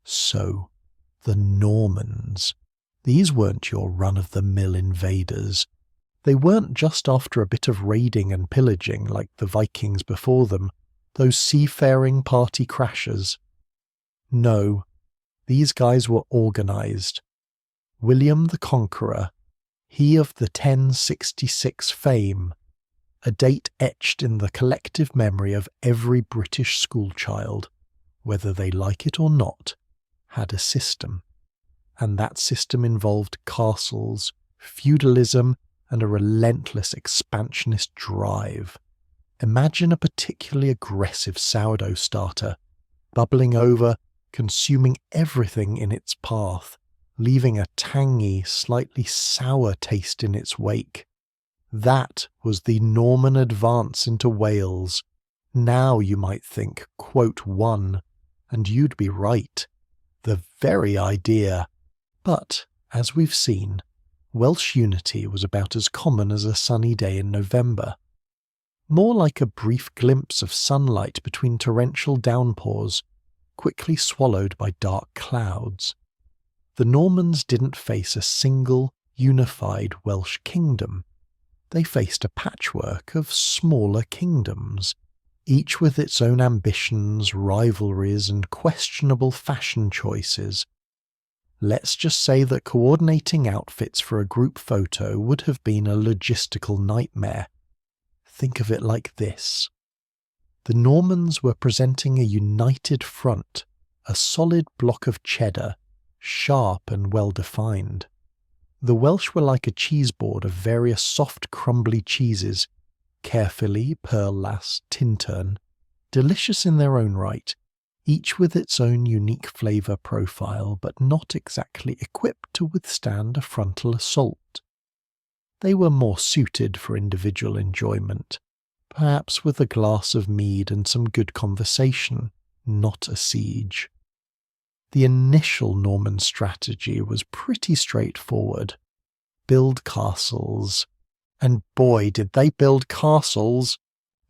[SPEAKER 1] So, the Normans. These weren't your run-of-the-mill invaders. They weren't just after a bit of raiding and pillaging like the Vikings before them, those seafaring party crashers. No, these guys were organised. William the Conqueror, he of the 1066 fame, a date etched in the collective memory of every British schoolchild, whether they like it or not, had a system. And that system involved castles, feudalism, and a relentless expansionist drive. Imagine a particularly aggressive sourdough starter, bubbling over, consuming everything in its path, leaving a tangy, slightly sour taste in its wake. That was the Norman advance into Wales. Now you might think, quote, won, and you'd be right. The very idea. But, as we've seen, Welsh unity was about as common as a sunny day in November. More like a brief glimpse of sunlight between torrential downpours, quickly swallowed by dark clouds. The Normans didn't face a single, unified Welsh kingdom. They faced a patchwork of smaller kingdoms, each with its own ambitions, rivalries, and questionable fashion choices. Let's just say that coordinating outfits for a group photo would have been a logistical nightmare. Think of it like this. The Normans were presenting a united front, a solid block of cheddar, sharp and well-defined. The Welsh were like a cheeseboard of various soft, crumbly cheeses, Caerphilly, Pearl-Las, Tintern, delicious in their own right, each with its own unique flavour profile, but not exactly equipped to withstand a frontal assault. They were more suited for individual enjoyment, perhaps with a glass of mead and some good conversation, not a siege. The initial Norman strategy was pretty straightforward. Build castles. And boy, did they build castles!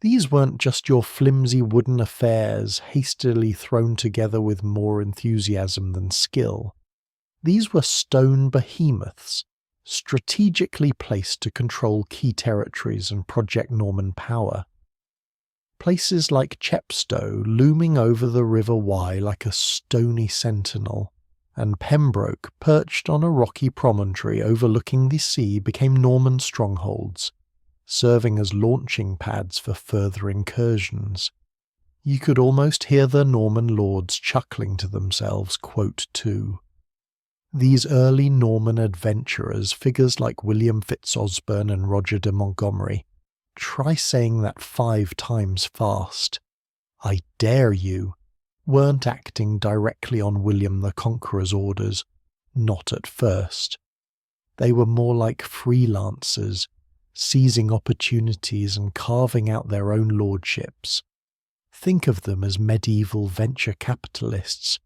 [SPEAKER 1] These weren't just your flimsy wooden affairs, hastily thrown together with more enthusiasm than skill. These were stone behemoths, strategically placed to control key territories and project Norman power. Places like Chepstow looming over the River Wye like a stony sentinel, and Pembroke perched on a rocky promontory overlooking the sea became Norman strongholds, serving as launching pads for further incursions. You could almost hear the Norman lords chuckling to themselves, quote, too. These early Norman adventurers, figures like William Fitzosborne and Roger de Montgomery, try saying that 5 times fast, I dare you, weren't acting directly on William the Conqueror's orders, not at first. They were more like freelancers, seizing opportunities and carving out their own lordships. Think of them as medieval venture capitalists,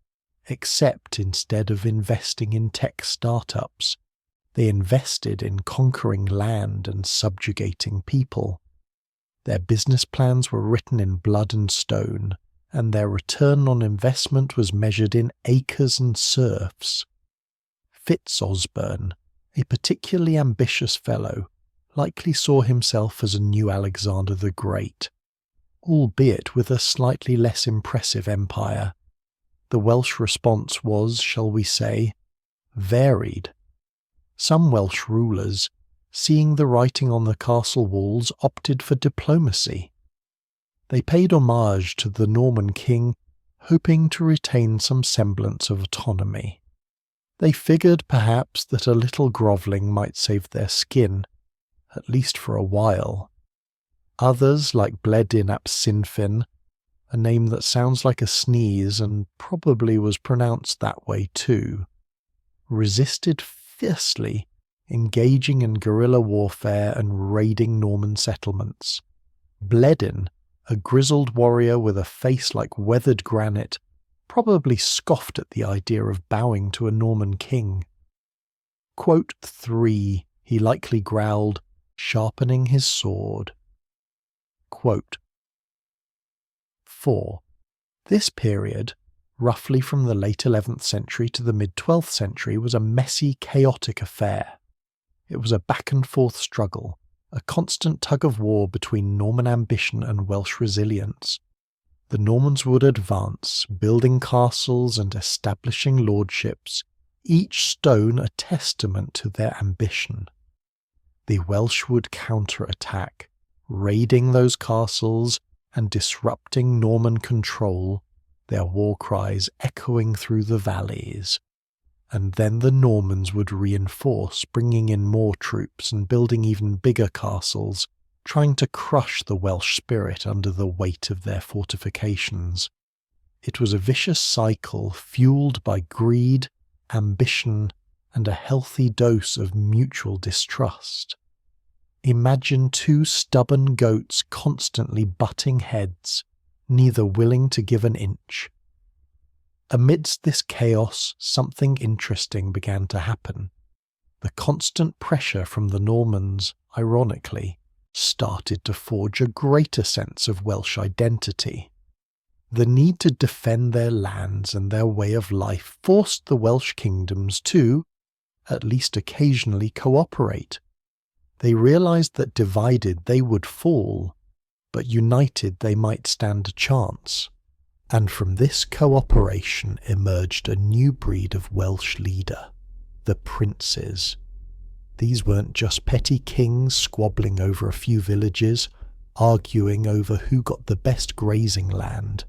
[SPEAKER 1] except instead of investing in tech startups, they invested in conquering land and subjugating people. Their business plans were written in blood and stone, and their return on investment was measured in acres and serfs. Fitzosborne, a particularly ambitious fellow, likely saw himself as a new Alexander the Great, albeit with a slightly less impressive empire. The Welsh response was, shall we say, varied. Some Welsh rulers, seeing the writing on the castle walls, opted for diplomacy. They paid homage to the Norman king, hoping to retain some semblance of autonomy. They figured perhaps that a little grovelling might save their skin, at least for a while. Others, like Bledin ap Cynfyn, a name that sounds like a sneeze and probably was pronounced that way too, resisted fiercely, engaging in guerrilla warfare and raiding Norman settlements. Bledin, a grizzled warrior with a face like weathered granite, probably scoffed at the idea of bowing to a Norman king. Quote 3, he likely growled, sharpening his sword. Quote 4. This period, roughly from the late 11th century to the mid-12th century, was a messy, chaotic affair. It was a back-and-forth struggle, a constant tug-of-war between Norman ambition and Welsh resilience. The Normans would advance, building castles and establishing lordships, each stone a testament to their ambition. The Welsh would counter-attack, raiding those castles and disrupting Norman control, their war cries echoing through the valleys. And then the Normans would reinforce, bringing in more troops and building even bigger castles, trying to crush the Welsh spirit under the weight of their fortifications. It was a vicious cycle fueled by greed, ambition, and a healthy dose of mutual distrust. Imagine two stubborn goats constantly butting heads, neither willing to give an inch. Amidst this chaos, something interesting began to happen. The constant pressure from the Normans, ironically, started to forge a greater sense of Welsh identity. The need to defend their lands and their way of life forced the Welsh kingdoms to, at least occasionally, cooperate. They realized that divided they would fall, but united they might stand a chance. And from this cooperation emerged a new breed of Welsh leader, the princes. These weren't just petty kings squabbling over a few villages, arguing over who got the best grazing land.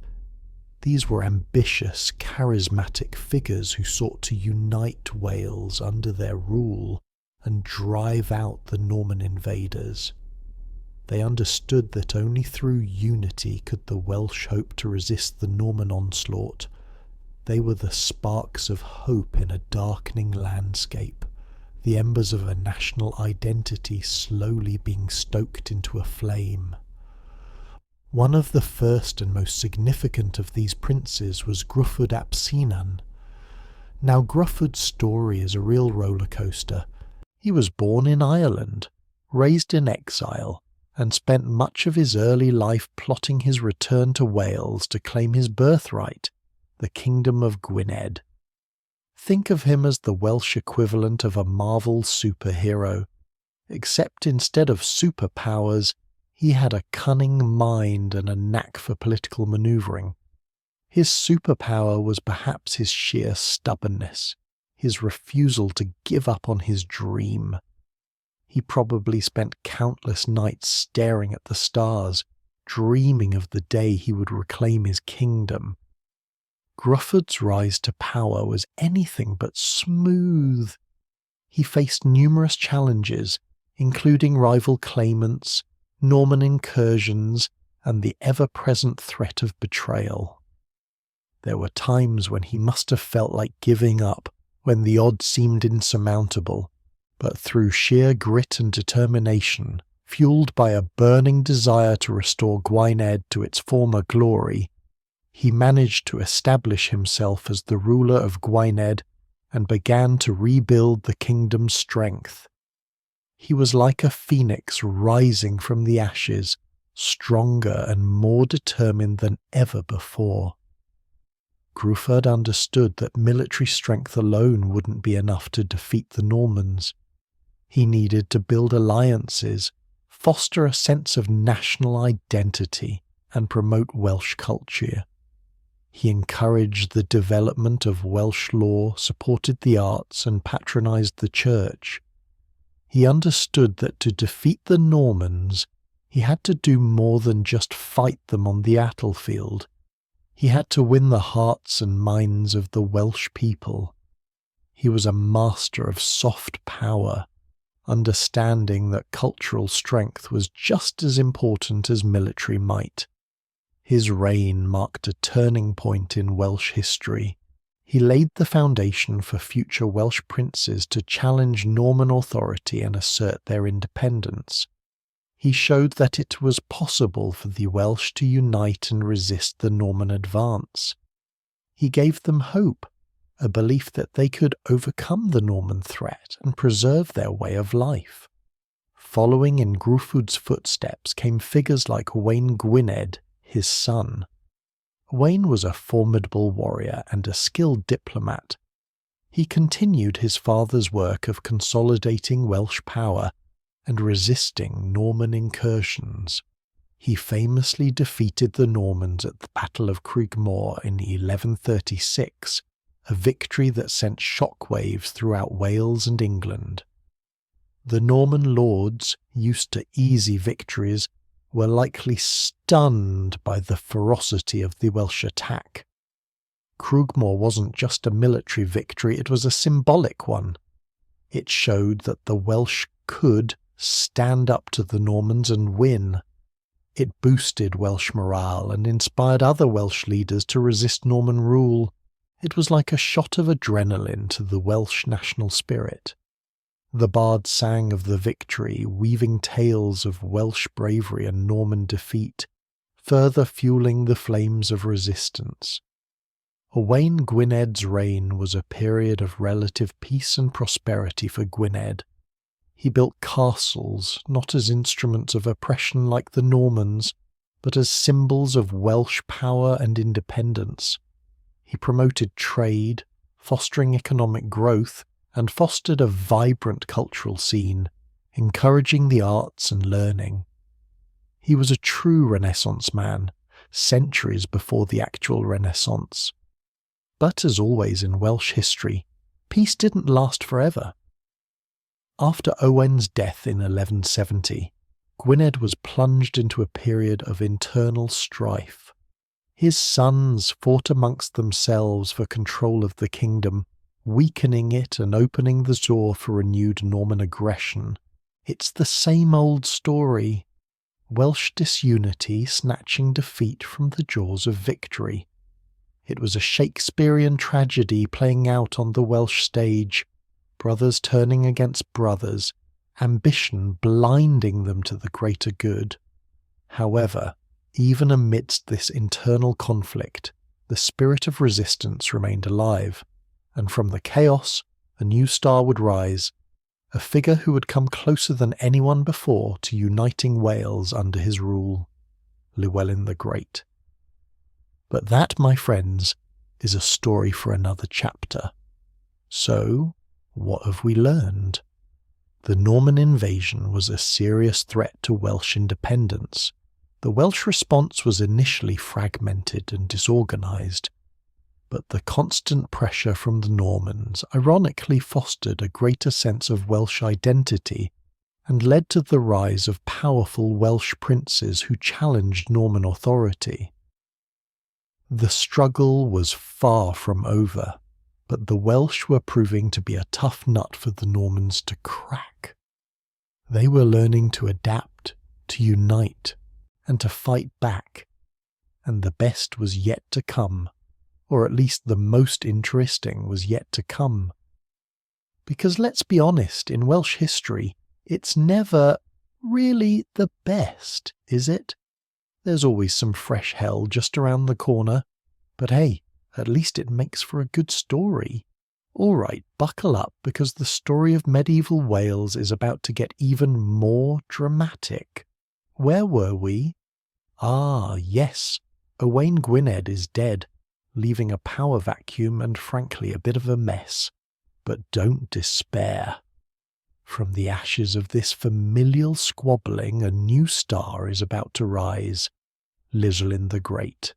[SPEAKER 1] These were ambitious, charismatic figures who sought to unite Wales under their rule and drive out the Norman invaders. They understood that only through unity could the Welsh hope to resist the Norman onslaught. They were the sparks of hope in a darkening landscape, the embers of a national identity slowly being stoked into a flame. One of the first and most significant of these princes was Gruffudd ap Cynan. Now Gruffudd's story is a real roller coaster. He was born in Ireland, raised in exile, and spent much of his early life plotting his return to Wales to claim his birthright, the kingdom of Gwynedd. Think of him as the Welsh equivalent of a Marvel superhero, except instead of superpowers, he had a cunning mind and a knack for political manoeuvring. His superpower was perhaps his sheer stubbornness, his refusal to give up on his dream. He probably spent countless nights staring at the stars, dreaming of the day he would reclaim his kingdom. Gruffudd's rise to power was anything but smooth. He faced numerous challenges, including rival claimants, Norman incursions, and the ever-present threat of betrayal. There were times when he must have felt like giving up, when the odds seemed insurmountable, but through sheer grit and determination, fueled by a burning desire to restore Gwynedd to its former glory, he managed to establish himself as the ruler of Gwynedd and began to rebuild the kingdom's strength. He was like a phoenix rising from the ashes, stronger and more determined than ever before. Gruffudd understood that military strength alone wouldn't be enough to defeat the Normans. He needed to build alliances, foster a sense of national identity, and promote Welsh culture. He encouraged the development of Welsh law, supported the arts, and patronised the church. He understood that to defeat the Normans, he had to do more than just fight them on the battlefield. He had to win the hearts and minds of the Welsh people. He was a master of soft power, understanding that cultural strength was just as important as military might. His reign marked a turning point in Welsh history. He laid the foundation for future Welsh princes to challenge Norman authority and assert their independence. He showed that it was possible for the Welsh to unite and resist the Norman advance. He gave them hope, a belief that they could overcome the Norman threat and preserve their way of life. Following in Gruffudd's footsteps came figures like Owain Gwynedd, his son. Owain was a formidable warrior and a skilled diplomat. He continued his father's work of consolidating Welsh power and resisting Norman incursions. He famously defeated the Normans at the Battle of Crigmore in 1136, a victory that sent shockwaves throughout Wales and England. The Norman lords, used to easy victories, were likely stunned by the ferocity of the Welsh attack. Crigmore wasn't just a military victory, it was a symbolic one. It showed that the Welsh could stand up to the Normans and win. It boosted Welsh morale and inspired other Welsh leaders to resist Norman rule. It was like a shot of adrenaline to the Welsh national spirit. The bard sang of the victory, weaving tales of Welsh bravery and Norman defeat, further fueling the flames of resistance. Owain Gwyned's reign was a period of relative peace and prosperity for Gwynedd. He built castles not as instruments of oppression like the Normans, but as symbols of Welsh power and independence. He promoted trade, fostering economic growth, and fostered a vibrant cultural scene, encouraging the arts and learning. He was a true Renaissance man, centuries before the actual Renaissance. But as always in Welsh history, peace didn't last forever. After Owain's death in 1170, Gwynedd was plunged into a period of internal strife. His sons fought amongst themselves for control of the kingdom, weakening it and opening the door for renewed Norman aggression. It's the same old story. Welsh disunity snatching defeat from the jaws of victory. It was a Shakespearean tragedy playing out on the Welsh stage, brothers turning against brothers, ambition blinding them to the greater good. However, even amidst this internal conflict, the spirit of resistance remained alive, and from the chaos, a new star would rise, a figure who would come closer than anyone before to uniting Wales under his rule, Llywelyn the Great. But that, my friends, is a story for another chapter. So, what have we learned? The Norman invasion was a serious threat to Welsh independence. The Welsh response was initially fragmented and disorganised, but the constant pressure from the Normans ironically fostered a greater sense of Welsh identity and led to the rise of powerful Welsh princes who challenged Norman authority. The struggle was far from over, but the Welsh were proving to be a tough nut for the Normans to crack. They were learning to adapt, to unite, and to fight back, and the best was yet to come, or at least the most interesting was yet to come. Because let's be honest, in Welsh history, it's never really the best, is it? There's always some fresh hell just around the corner, but hey, at least it makes for a good story. Alright, buckle up, because the story of medieval Wales is about to get even more dramatic. Where were we? Ah, yes, Owain Gwynedd is dead, leaving a power vacuum and frankly a bit of a mess. But don't despair. From the ashes of this familial squabbling, a new star is about to rise, Llywelyn the Great.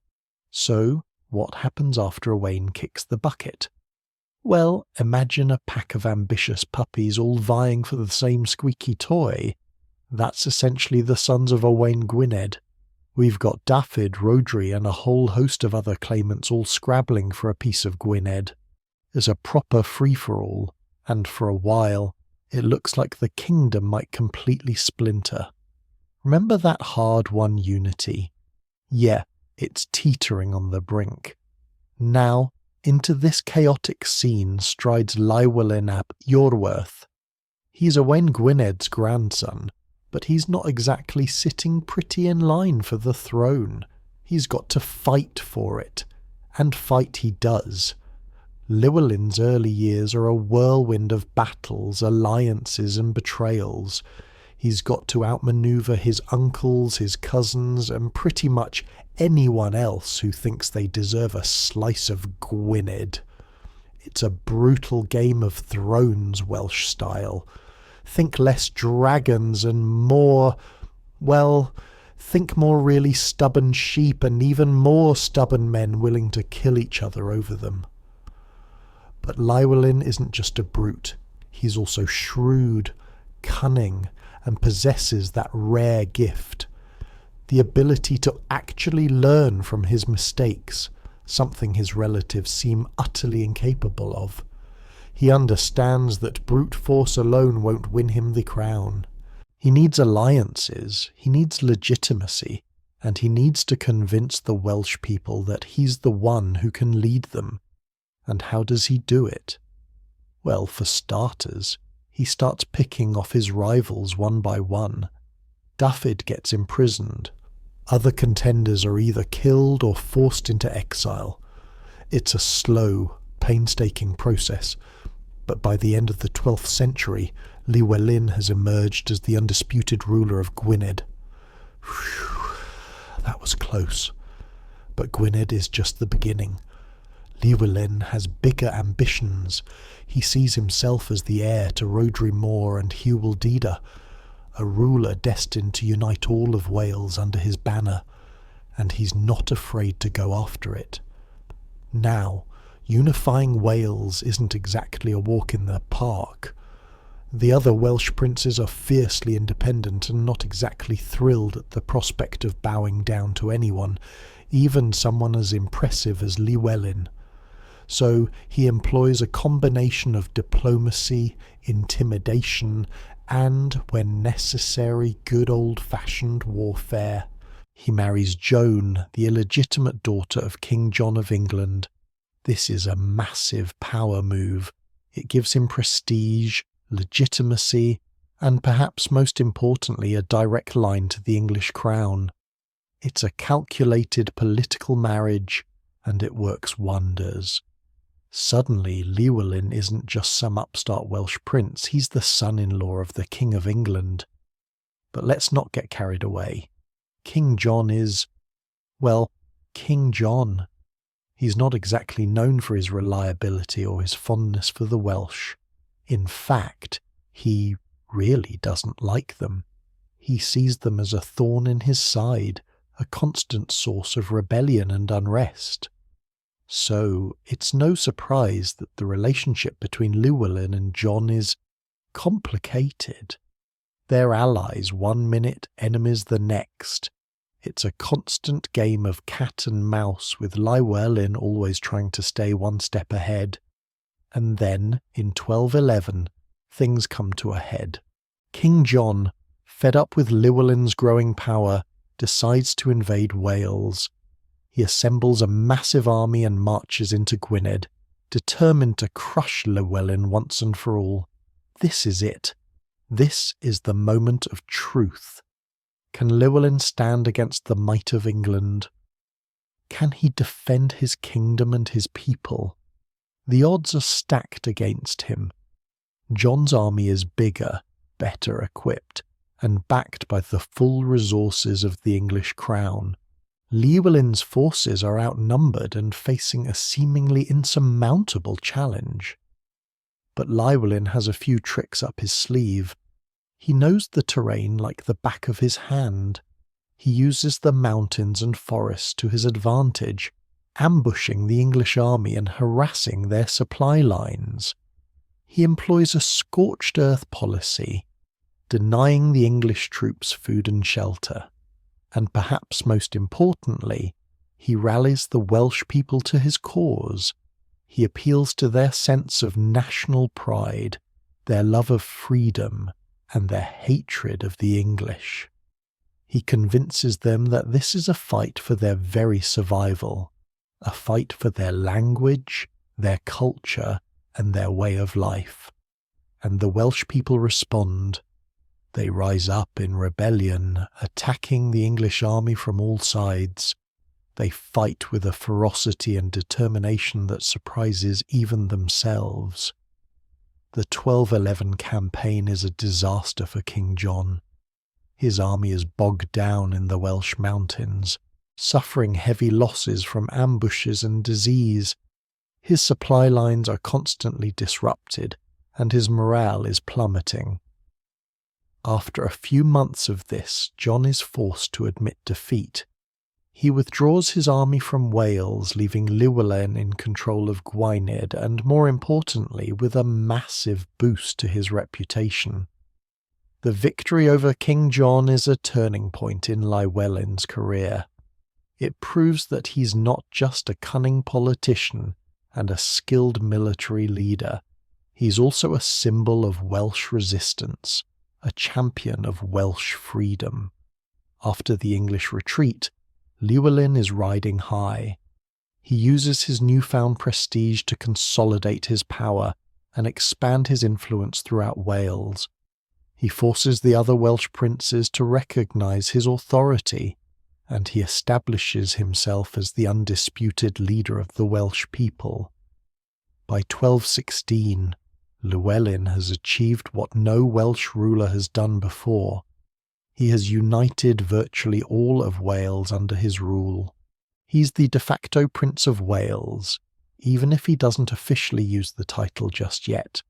[SPEAKER 1] So, what happens after Owain kicks the bucket? Well, imagine a pack of ambitious puppies all vying for the same squeaky toy. That's essentially the sons of Owain Gwynedd. We've got Dafydd, Rhodri and a whole host of other claimants all scrabbling for a piece of Gwynedd. It's a proper free-for-all, and for a while, it looks like the kingdom might completely splinter. Remember that hard-won unity? Yeah, it's teetering on the brink. Now, into this chaotic scene strides Llywelyn ap Iorwerth. He's Owain Gwyned's grandson, but he's not exactly sitting pretty in line for the throne. He's got to fight for it, and fight he does. Llywelyn's early years are a whirlwind of battles, alliances and betrayals. He's got to outmaneuver his uncles, his cousins, and pretty much anyone else who thinks they deserve a slice of Gwynedd. It's a brutal Game of Thrones Welsh style. Think less dragons and more, well, think more really stubborn sheep and even more stubborn men willing to kill each other over them. But Llywelyn isn't just a brute. He's also shrewd, cunning, and possesses that rare gift. The ability to actually learn from his mistakes, something his relatives seem utterly incapable of. He understands that brute force alone won't win him the crown. He needs alliances, he needs legitimacy, and he needs to convince the Welsh people that he's the one who can lead them. And how does he do it? Well, for starters, He starts picking off his rivals one by one. Dafydd gets imprisoned. Other contenders are either killed or forced into exile. It's a slow, painstaking process, but by the end of the 12th century, Llywelyn has emerged as the undisputed ruler of Gwynedd. Whew, that was close. But Gwynedd is just the beginning. Llywelyn has bigger ambitions. He sees himself as the heir to Rhodri Mawr and Llywelyn, a ruler destined to unite all of Wales under his banner, and he's not afraid to go after it. Now, unifying Wales isn't exactly a walk in the park. The other Welsh princes are fiercely independent and not exactly thrilled at the prospect of bowing down to anyone, even someone as impressive as Llywelyn. So he employs a combination of diplomacy, intimidation, and, when necessary, good old-fashioned warfare. He marries Joan, the illegitimate daughter of King John of England. This is a massive power move. It gives him prestige, legitimacy, and perhaps most importantly, a direct line to the English crown. It's a calculated political marriage, and it works wonders. Suddenly, Llywelyn isn't just some upstart Welsh prince, he's the son-in-law of the King of England. But let's not get carried away. King John is, well, King John. He's not exactly known for his reliability or his fondness for the Welsh. In fact, he really doesn't like them. He sees them as a thorn in his side, a constant source of rebellion and unrest. So it's no surprise that the relationship between Llywelyn and John is complicated. They're allies one minute, enemies the next. It's a constant game of cat and mouse, with Llywelyn always trying to stay one step ahead. And then, in 1211, things come to a head. King John, fed up with Llywelyn's growing power, decides to invade Wales. He assembles a massive army and marches into Gwynedd, determined to crush Llywelyn once and for all. This is it. This is the moment of truth. Can Llywelyn stand against the might of England? Can he defend his kingdom and his people? The odds are stacked against him. John's army is bigger, better equipped, and backed by the full resources of the English crown. Llywelyn's forces are outnumbered and facing a seemingly insurmountable challenge. But Llywelyn has a few tricks up his sleeve. He knows the terrain like the back of his hand. He uses the mountains and forests to his advantage, ambushing the English army and harassing their supply lines. He employs a scorched earth policy, denying the English troops food and shelter. And perhaps most importantly, he rallies the Welsh people to his cause. He appeals to their sense of national pride, their love of freedom, and their hatred of the English. He convinces them that this is a fight for their very survival, a fight for their language, their culture, and their way of life. And the Welsh people respond. They rise up in rebellion, attacking the English army from all sides. They fight with a ferocity and determination that surprises even themselves. The 1211 campaign is a disaster for King John. His army is bogged down in the Welsh mountains, suffering heavy losses from ambushes and disease. His supply lines are constantly disrupted, and his morale is plummeting. After a few months of this, John is forced to admit defeat. He withdraws his army from Wales, leaving Llywelyn in control of Gwynedd, and more importantly, with a massive boost to his reputation. The victory over King John is a turning point in Llywelyn's career. It proves that he's not just a cunning politician and a skilled military leader. He's also a symbol of Welsh resistance, a champion of Welsh freedom. After the English retreat, Llywelyn is riding high. He uses his newfound prestige to consolidate his power, and expand his influence throughout Wales. He forces the other Welsh princes to recognise his authority, and he establishes himself as the undisputed leader of the Welsh people. By 1216, Llywelyn has achieved what no Welsh ruler has done before. He has united virtually all of Wales under his rule. He's the de facto Prince of Wales, even if he doesn't officially use the title just yet.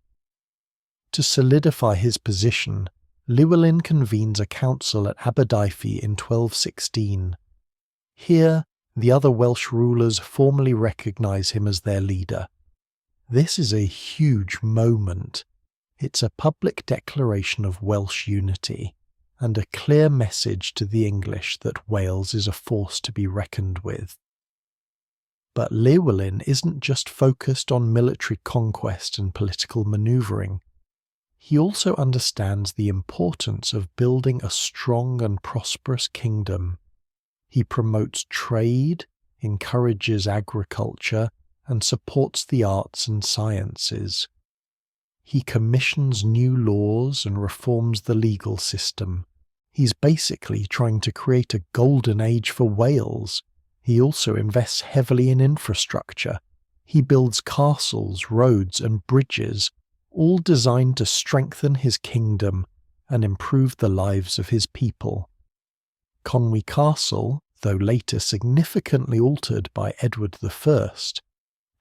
[SPEAKER 1] To solidify his position, Llywelyn convenes a council at Aberdyfi in 1216. Here, the other Welsh rulers formally recognise him as their leader. This is a huge moment. It's a public declaration of Welsh unity, and a clear message to the English that Wales is a force to be reckoned with. But Llywelyn isn't just focused on military conquest and political manoeuvring. He also understands the importance of building a strong and prosperous kingdom. He promotes trade, encourages agriculture, and supports the arts and sciences. He commissions new laws and reforms the legal system. He's basically trying to create a golden age for Wales. He also invests heavily in infrastructure. He builds castles, roads, and bridges, all designed to strengthen his kingdom and improve the lives of his people. Conwy Castle, though later significantly altered by Edward I,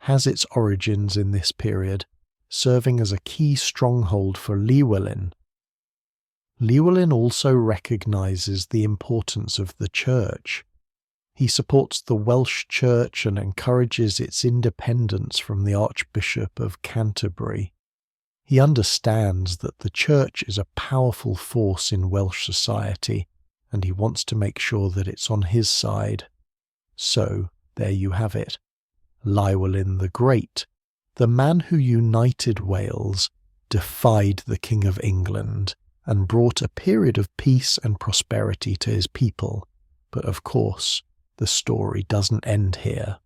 [SPEAKER 1] has its origins in this period, serving as a key stronghold for Llywelyn. Llywelyn also recognises the importance of the church. He supports the Welsh Church and encourages its independence from the Archbishop of Canterbury. He understands that the church is a powerful force in Welsh society, and he wants to make sure that it's on his side. So, there you have it. Llywelyn the Great, the man who united Wales, defied the King of England, and brought a period of peace and prosperity to his people. But of course, the story doesn't end here.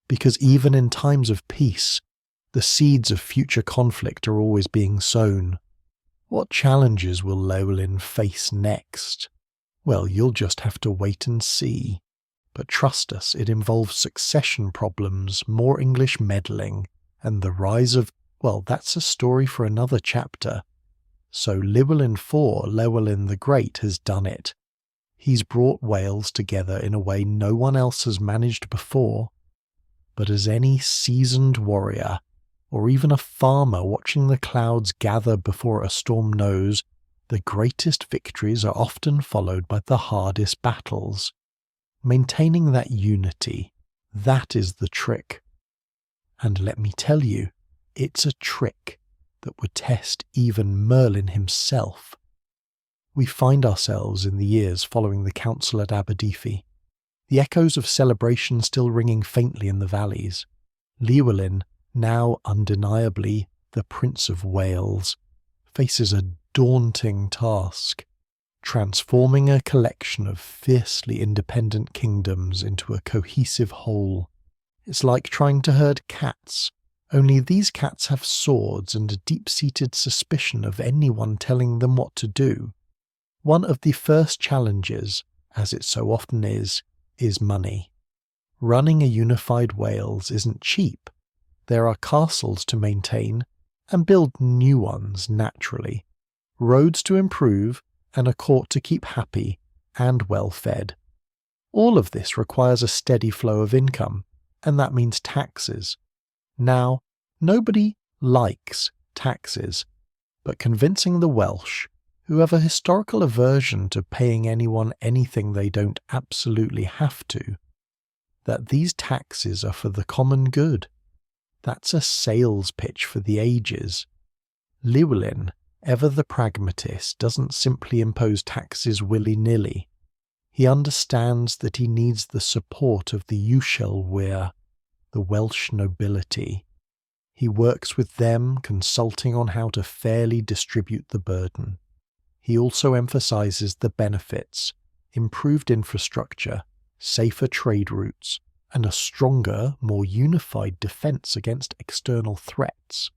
[SPEAKER 1] Because even in times of peace, the seeds of future conflict are always being sown. What challenges will Llywelyn face next? Well, you'll just have to wait and see. But trust us, it involves succession problems, more English meddling, and the rise of, well, that's a story for another chapter. So Llywelyn IV, Llywelyn the Great, has done it. He's brought Wales together in a way no one else has managed before. But as any seasoned warrior, or even a farmer watching the clouds gather before a storm knows, the greatest victories are often followed by the hardest battles. Maintaining that unity, that is the trick. And let me tell you, it's a trick that would test even Merlin himself. We find ourselves in the years following the council at Aberdyfi, the echoes of celebration still ringing faintly in the valleys. Llywelyn, now undeniably the Prince of Wales, faces a daunting task, transforming a collection of fiercely independent kingdoms into a cohesive whole. It's like trying to herd cats, only these cats have swords and a deep-seated suspicion of anyone telling them what to do. One of the first challenges, as it so often is money. Running a unified Wales isn't cheap. There are castles to maintain and build new ones naturally, roads to improve, and a court to keep happy and well fed. All of this requires a steady flow of income, and that means taxes. Now, nobody likes taxes, but convincing the Welsh, who have a historical aversion to paying anyone anything they don't absolutely have to, that these taxes are for the common good. That's a sales pitch for the ages. Llywelyn, ever the pragmatist, doesn't simply impose taxes willy-nilly. He understands that he needs the support of the Llywelyn, the Welsh nobility. He works with them, consulting on how to fairly distribute the burden. He also emphasizes the benefits, improved infrastructure, safer trade routes, and a stronger, more unified defense against external threats.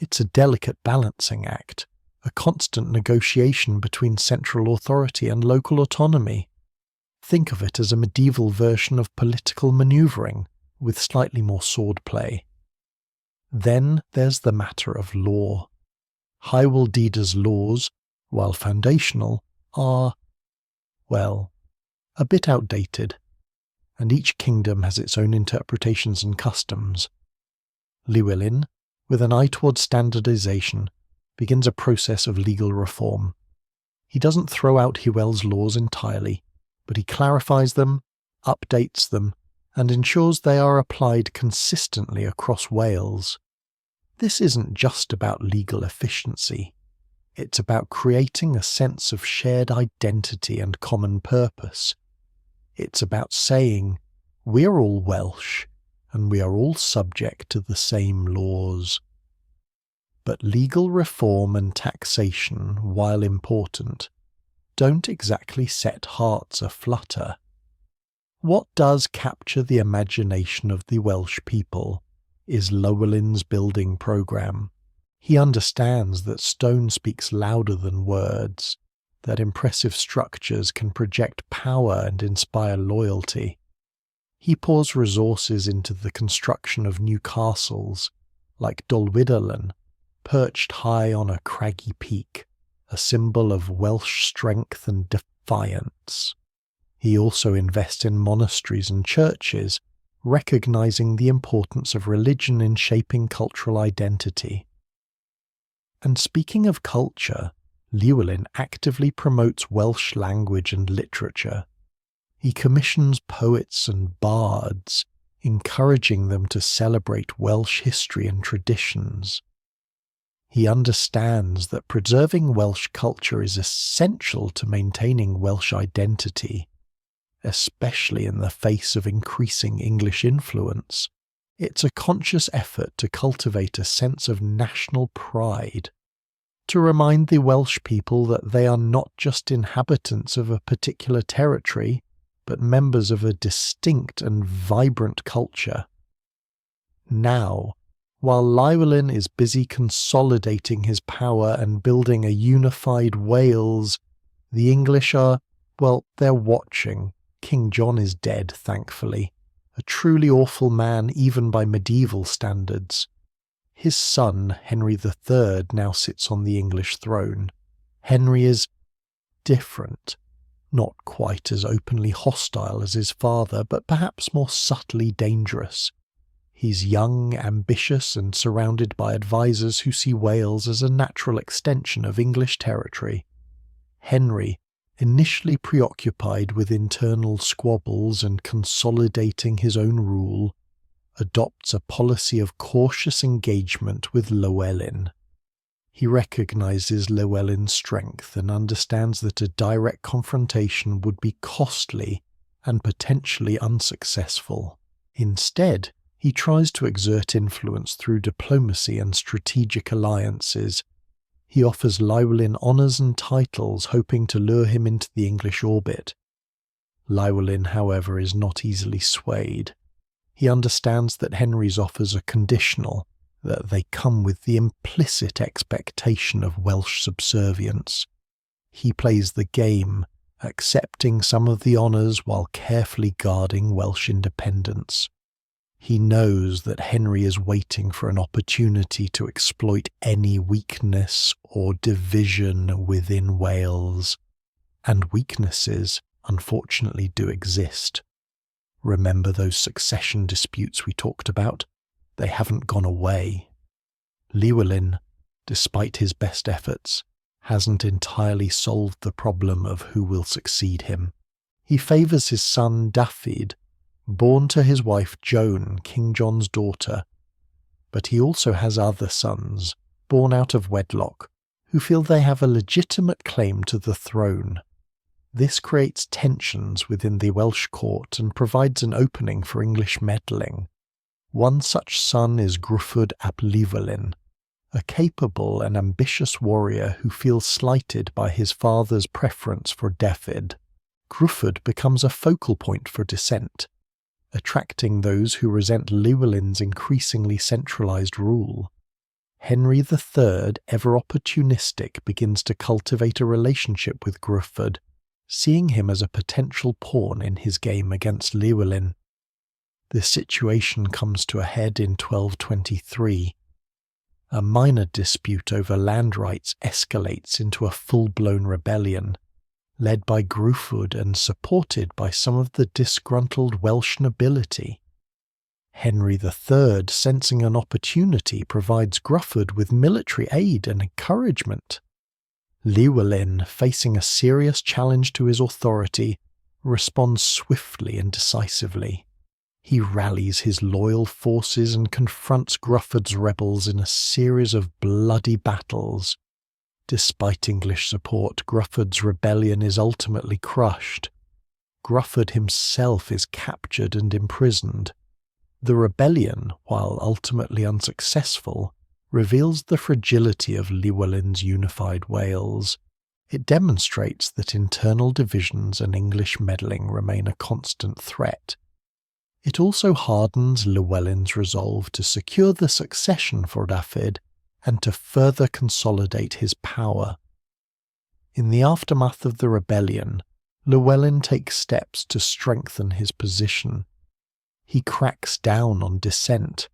[SPEAKER 1] It's a delicate balancing act, a constant negotiation between central authority and local autonomy. Think of it as a medieval version of political manoeuvring, with slightly more swordplay. Then there's the matter of law. Hywel Dda's laws, while foundational, are, well, a bit outdated, and each kingdom has its own interpretations and customs. Llywelyn, with an eye towards standardization, begins a process of legal reform. He doesn't throw out Hywel's laws entirely, but he clarifies them, updates them, and ensures they are applied consistently across Wales. This isn't just about legal efficiency. It's about creating a sense of shared identity and common purpose. It's about saying, we're all Welsh, and we are all subject to the same laws. But legal reform and taxation, while important, don't exactly set hearts aflutter. What does capture the imagination of the Welsh people is Llywelyn's building programme. He understands that stone speaks louder than words, that impressive structures can project power and inspire loyalty. He pours resources into the construction of new castles, like Llywelyn, perched high on a craggy peak, a symbol of Welsh strength and defiance. He also invests in monasteries and churches, recognizing the importance of religion in shaping cultural identity. And speaking of culture, Llywelyn actively promotes Welsh language and literature. He commissions poets and bards, encouraging them to celebrate Welsh history and traditions. He understands that preserving Welsh culture is essential to maintaining Welsh identity, especially in the face of increasing English influence. It's a conscious effort to cultivate a sense of national pride, to remind the Welsh people that they are not just inhabitants of a particular territory, but members of a distinct and vibrant culture. Now, while Llywelyn is busy consolidating his power and building a unified Wales, the English are, well, they're watching. King John is dead, thankfully, a truly awful man even by medieval standards. His son, Henry III, now sits on the English throne. Henry is different, not quite as openly hostile as his father, but perhaps more subtly dangerous. He's young, ambitious, and surrounded by advisors who see Wales as a natural extension of English territory. Henry, initially preoccupied with internal squabbles and consolidating his own rule, adopts a policy of cautious engagement with Llywelyn. He recognizes Llywelyn's strength and understands that a direct confrontation would be costly and potentially unsuccessful. Instead, he tries to exert influence through diplomacy and strategic alliances. He offers Llywelyn honours and titles, hoping to lure him into the English orbit. Llywelyn, however, is not easily swayed. He understands that Henry's offers are conditional, that they come with the implicit expectation of Welsh subservience. He plays the game, accepting some of the honours while carefully guarding Welsh independence. He knows that Henry is waiting for an opportunity to exploit any weakness or division within Wales. And weaknesses, unfortunately, do exist. Remember those succession disputes we talked about? They haven't gone away. Llywelyn, despite his best efforts, hasn't entirely solved the problem of who will succeed him. He favours his son Dafydd, born to his wife Joan, King John's daughter, but he also has other sons, born out of wedlock, who feel they have a legitimate claim to the throne. This creates tensions within the Welsh court and provides an opening for English meddling. One such son is Gruffydd ap Llywelyn, a capable and ambitious warrior who feels slighted by his father's preference for Dafydd. Gruffydd becomes a focal point for dissent, attracting those who resent Llywelyn's increasingly centralised rule. Henry III, ever opportunistic, begins to cultivate a relationship with Gruffydd, seeing him as a potential pawn in his game against Llywelyn. The situation comes to a head in 1223. A minor dispute over land rights escalates into a full-blown rebellion, led by Gruffydd and supported by some of the disgruntled Welsh nobility. Henry III, sensing an opportunity, provides Gruffydd with military aid and encouragement. Llywelyn, facing a serious challenge to his authority, responds swiftly and decisively. He rallies his loyal forces and confronts Gruffydd's rebels in a series of bloody battles. Despite English support, Gruffydd's rebellion is ultimately crushed. Gruffydd himself is captured and imprisoned. The rebellion, while ultimately unsuccessful, reveals the fragility of Llywelyn's unified Wales. It demonstrates that internal divisions and English meddling remain a constant threat. It also hardens Llywelyn's resolve to secure the succession for Dafydd and to further consolidate his power. In the aftermath of the rebellion, Llywelyn takes steps to strengthen his position. He cracks down on dissent,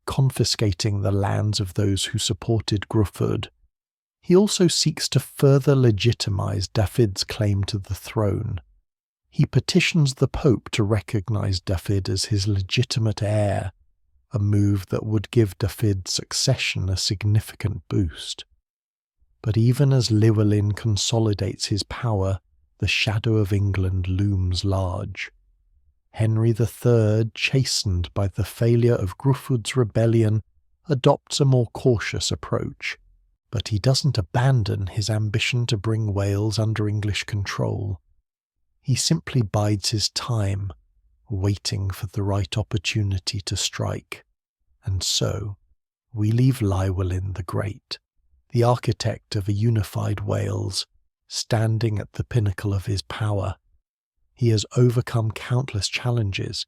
[SPEAKER 1] confiscating the lands of those who supported Gruffydd. He also seeks to further legitimize Dafydd's claim to the throne. He petitions the Pope to recognize Dafydd as his legitimate heir, a move that would give Dafydd's succession a significant boost. But even as Llywelyn consolidates his power, the shadow of England looms large. Henry III, chastened by the failure of Gruffydd's rebellion, adopts a more cautious approach, but he doesn't abandon his ambition to bring Wales under English control. He simply bides his time, waiting for the right opportunity to strike. And so, we leave Llywelyn the Great, the architect of a unified Wales, standing at the pinnacle of his power. He has overcome countless challenges,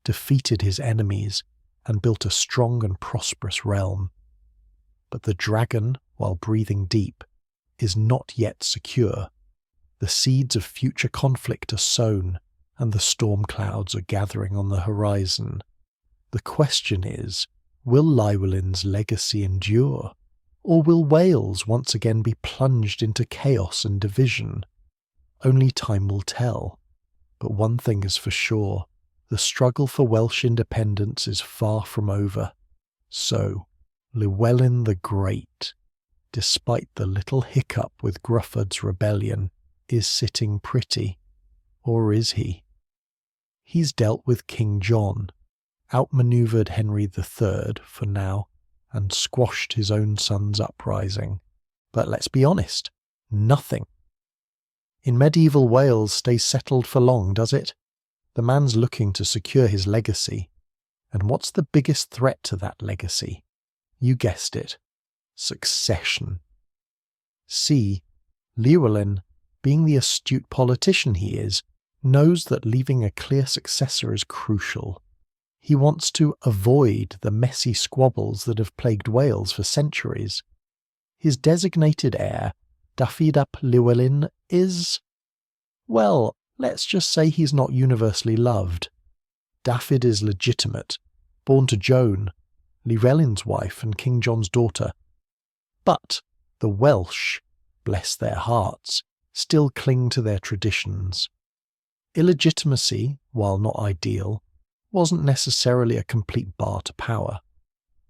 [SPEAKER 1] defeated his enemies, and built a strong and prosperous realm. But the dragon, while breathing deep, is not yet secure. The seeds of future conflict are sown, and the storm clouds are gathering on the horizon. The question is, will Llywelyn's legacy endure, or will Wales once again be plunged into chaos and division? Only time will tell. But one thing is for sure, the struggle for Welsh independence is far from over. So, Llywelyn the Great, despite the little hiccup with Gruffydd's rebellion, is sitting pretty. Or is he? He's dealt with King John, outmaneuvered Henry III for now, and squashed his own son's uprising. But let's be honest, nothing in medieval Wales stays settled for long, does it? The man's looking to secure his legacy. And what's the biggest threat to that legacy? You guessed it. Succession. See, Llywelyn, being the astute politician he is, knows that leaving a clear successor is crucial. He wants to avoid the messy squabbles that have plagued Wales for centuries. His designated heir, Dafydd ap Llywelyn, is, well, let's just say he's not universally loved. Dafydd is legitimate, born to Joan, Llywelyn's wife and King John's daughter. But the Welsh, bless their hearts, still cling to their traditions. Illegitimacy, while not ideal, wasn't necessarily a complete bar to power.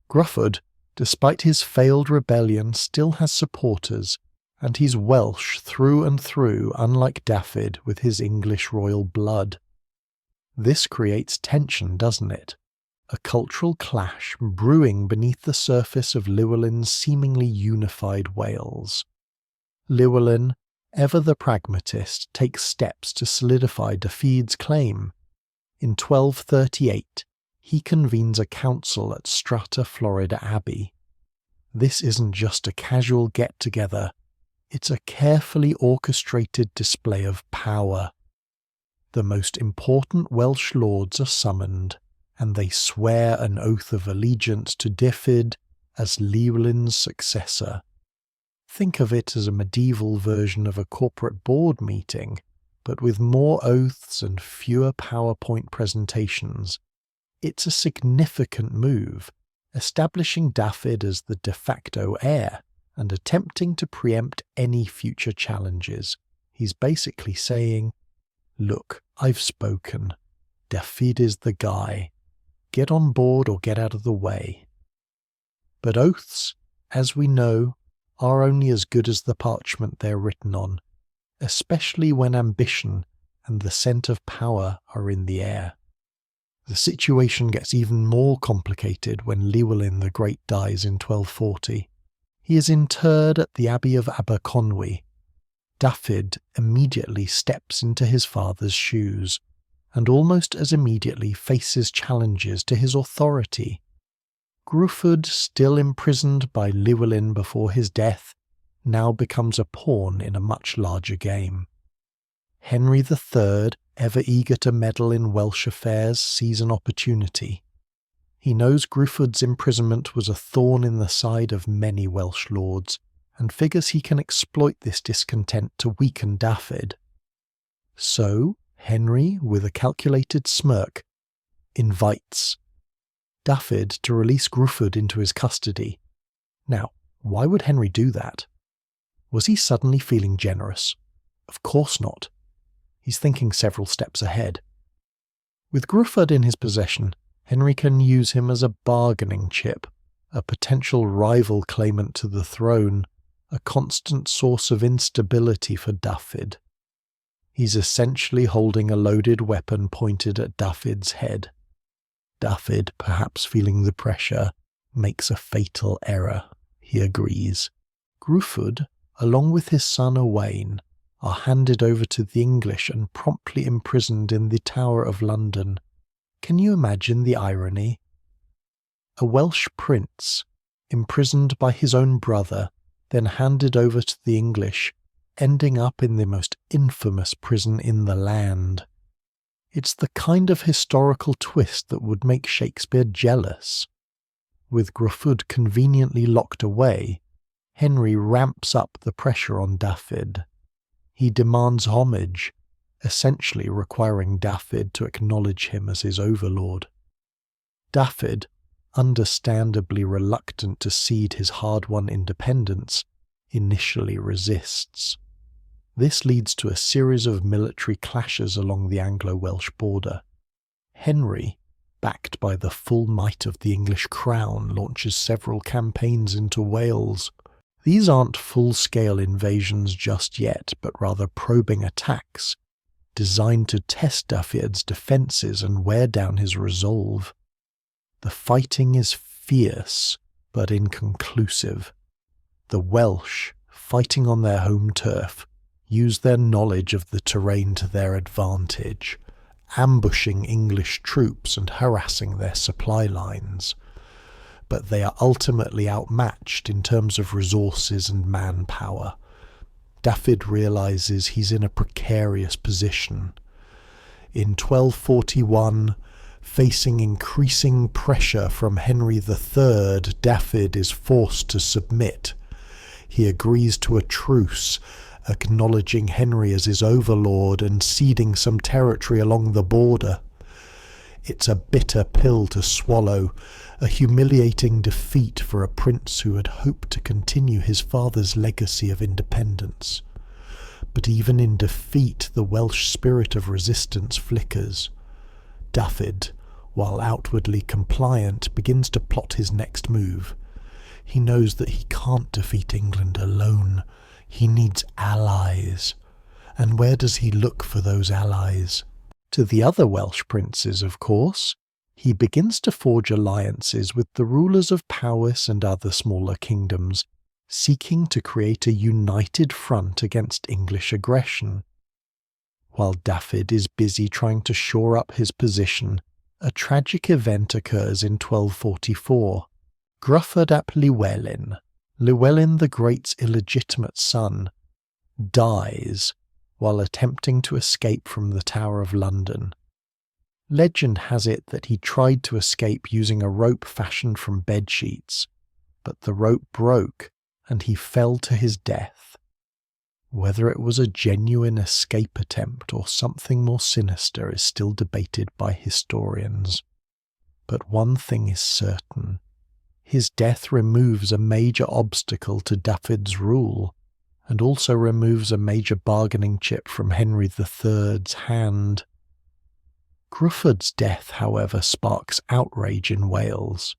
[SPEAKER 1] Gruffydd, despite his failed rebellion, still has supporters, and he's Welsh through and through, unlike Dafydd with his English royal blood. This creates tension, doesn't it? A cultural clash brewing beneath the surface of Llywelyn's seemingly unified Wales. Llywelyn, ever the pragmatist, takes steps to solidify Dafydd's claim. In 1238, he convenes a council at Strata Florida Abbey. This isn't just a casual get-together, it's a carefully orchestrated display of power. The most important Welsh lords are summoned, and they swear an oath of allegiance to Dafydd as Llywelyn's successor. Think of it as a medieval version of a corporate board meeting, but with more oaths and fewer PowerPoint presentations. It's a significant move, establishing Dafydd as the de facto heir and attempting to preempt any future challenges. He's basically saying, "Look, I've spoken. Dafydd is the guy. Get on board or get out of the way." But oaths, as we know, are only as good as the parchment they're written on, especially when ambition and the scent of power are in the air. The situation gets even more complicated when Llywelyn the Great dies in 1240. He is interred at the Abbey of Aberconwy. Dafydd immediately steps into his father's shoes, and almost as immediately faces challenges to his authority. Gruffudd, still imprisoned by Llywelyn before his death, now becomes a pawn in a much larger game. Henry III, ever eager to meddle in Welsh affairs, sees an opportunity. He knows Gruffudd's imprisonment was a thorn in the side of many Welsh lords, and figures he can exploit this discontent to weaken Dafydd. So, Henry, with a calculated smirk, invites Dafydd to release Gruffudd into his custody. Now, why would Henry do that? Was he suddenly feeling generous? Of course not. He's thinking several steps ahead. With Gruffudd in his possession, Henry can use him as a bargaining chip, a potential rival claimant to the throne, a constant source of instability for Dafydd. He's essentially holding a loaded weapon pointed at Dafydd's head. Dafydd, perhaps feeling the pressure, makes a fatal error. He agrees. Gruffudd, along with his son Owain, are handed over to the English and promptly imprisoned in the Tower of London. Can you imagine the irony? A Welsh prince, imprisoned by his own brother, then handed over to the English, ending up in the most infamous prison in the land. It's the kind of historical twist that would make Shakespeare jealous. With Gruffudd conveniently locked away, Henry ramps up the pressure on Dafydd. He demands homage, essentially requiring Dafydd to acknowledge him as his overlord. Dafydd, understandably reluctant to cede his hard-won independence, initially resists. This leads to a series of military clashes along the Anglo-Welsh border. Henry, backed by the full might of the English crown, launches several campaigns into Wales. These aren't full-scale invasions just yet, but rather probing attacks, designed to test Dafydd's defences and wear down his resolve. The fighting is fierce, but inconclusive. The Welsh, fighting on their home turf, use their knowledge of the terrain to their advantage, ambushing English troops and harassing their supply lines. But they are ultimately outmatched in terms of resources and manpower. Dafydd realises he's in a precarious position. In 1241, facing increasing pressure from Henry III, Dafydd is forced to submit. He agrees to a truce, acknowledging Henry as his overlord and ceding some territory along the border. It's a bitter pill to swallow, a humiliating defeat for a prince who had hoped to continue his father's legacy of independence. But even in defeat, the Welsh spirit of resistance flickers. Dafydd, while outwardly compliant, begins to plot his next move. He knows that he can't defeat England alone. He needs allies. And where does he look for those allies? To the other Welsh princes, of course. He begins to forge alliances with the rulers of Powys and other smaller kingdoms, seeking to create a united front against English aggression. While Dafydd is busy trying to shore up his position, a tragic event occurs in 1244. Gruffudd ap Llywelyn, Llywelyn the Great's illegitimate son, dies while attempting to escape from the Tower of London. Legend has it that he tried to escape using a rope fashioned from bedsheets, but the rope broke and he fell to his death. Whether it was a genuine escape attempt or something more sinister is still debated by historians. But one thing is certain. His death removes a major obstacle to Dafydd's rule, and also removes a major bargaining chip from Henry III's hand. Gruffudd's death, however, sparks outrage in Wales.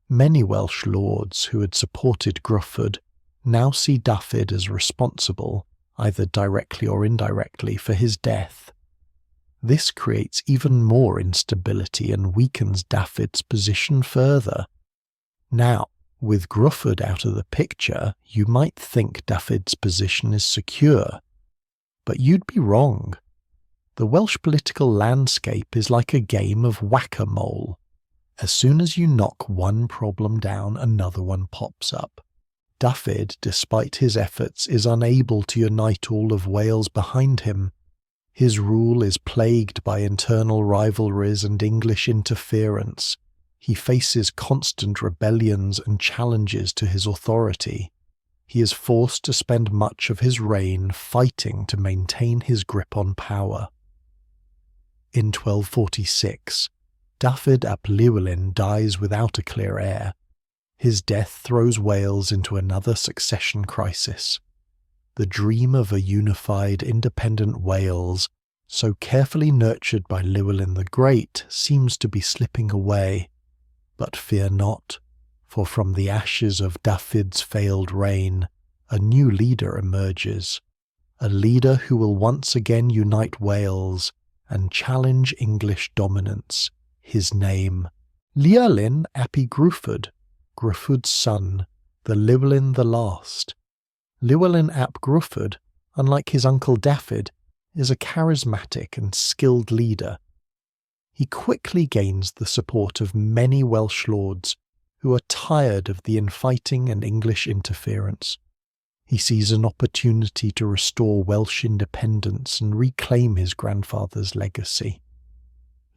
[SPEAKER 1] Many Welsh lords who had supported Gruffudd now see Dafydd as responsible, either directly or indirectly, for his death. This creates even more instability and weakens Dafydd's position further. Now, with Gruffudd out of the picture, you might think Dafydd's position is secure. But you'd be wrong. The Welsh political landscape is like a game of whack-a-mole. As soon as you knock one problem down, another one pops up. Dafydd, despite his efforts, is unable to unite all of Wales behind him. His rule is plagued by internal rivalries and English interference. He faces constant rebellions and challenges to his authority. He is forced to spend much of his reign fighting to maintain his grip on power. In 1246, Dafydd ap Llywelyn dies without a clear heir. His death throws Wales into another succession crisis. The dream of a unified, independent Wales, so carefully nurtured by Llywelyn the Great, seems to be slipping away. But fear not, for from the ashes of Dafydd's failed reign, a new leader emerges, a leader who will once again unite Wales and challenge English dominance. His name, Llywelyn ap Gruffudd, Gruffudd's son, the Llywelyn the Last. Llywelyn ap Gruffudd, unlike his uncle Dafydd, is a charismatic and skilled leader. He quickly gains the support of many Welsh lords who are tired of the infighting and English interference. He sees an opportunity to restore Welsh independence and reclaim his grandfather's legacy.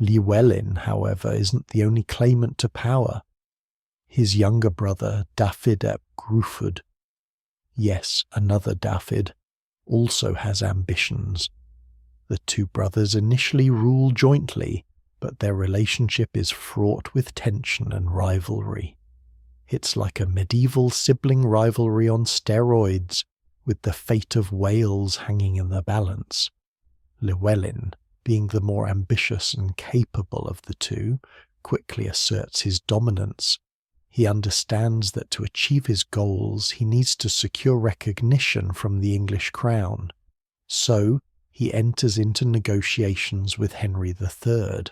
[SPEAKER 1] Llywelyn, however, isn't the only claimant to power. His younger brother, Dafydd ap Gruffudd, yes, another Dafydd, also has ambitions. The two brothers initially rule jointly, but their relationship is fraught with tension and rivalry. It's like a medieval sibling rivalry on steroids, with the fate of Wales hanging in the balance. Llywelyn, being the more ambitious and capable of the two, quickly asserts his dominance. He understands that to achieve his goals he needs to secure recognition from the English crown. So he enters into negotiations with Henry III.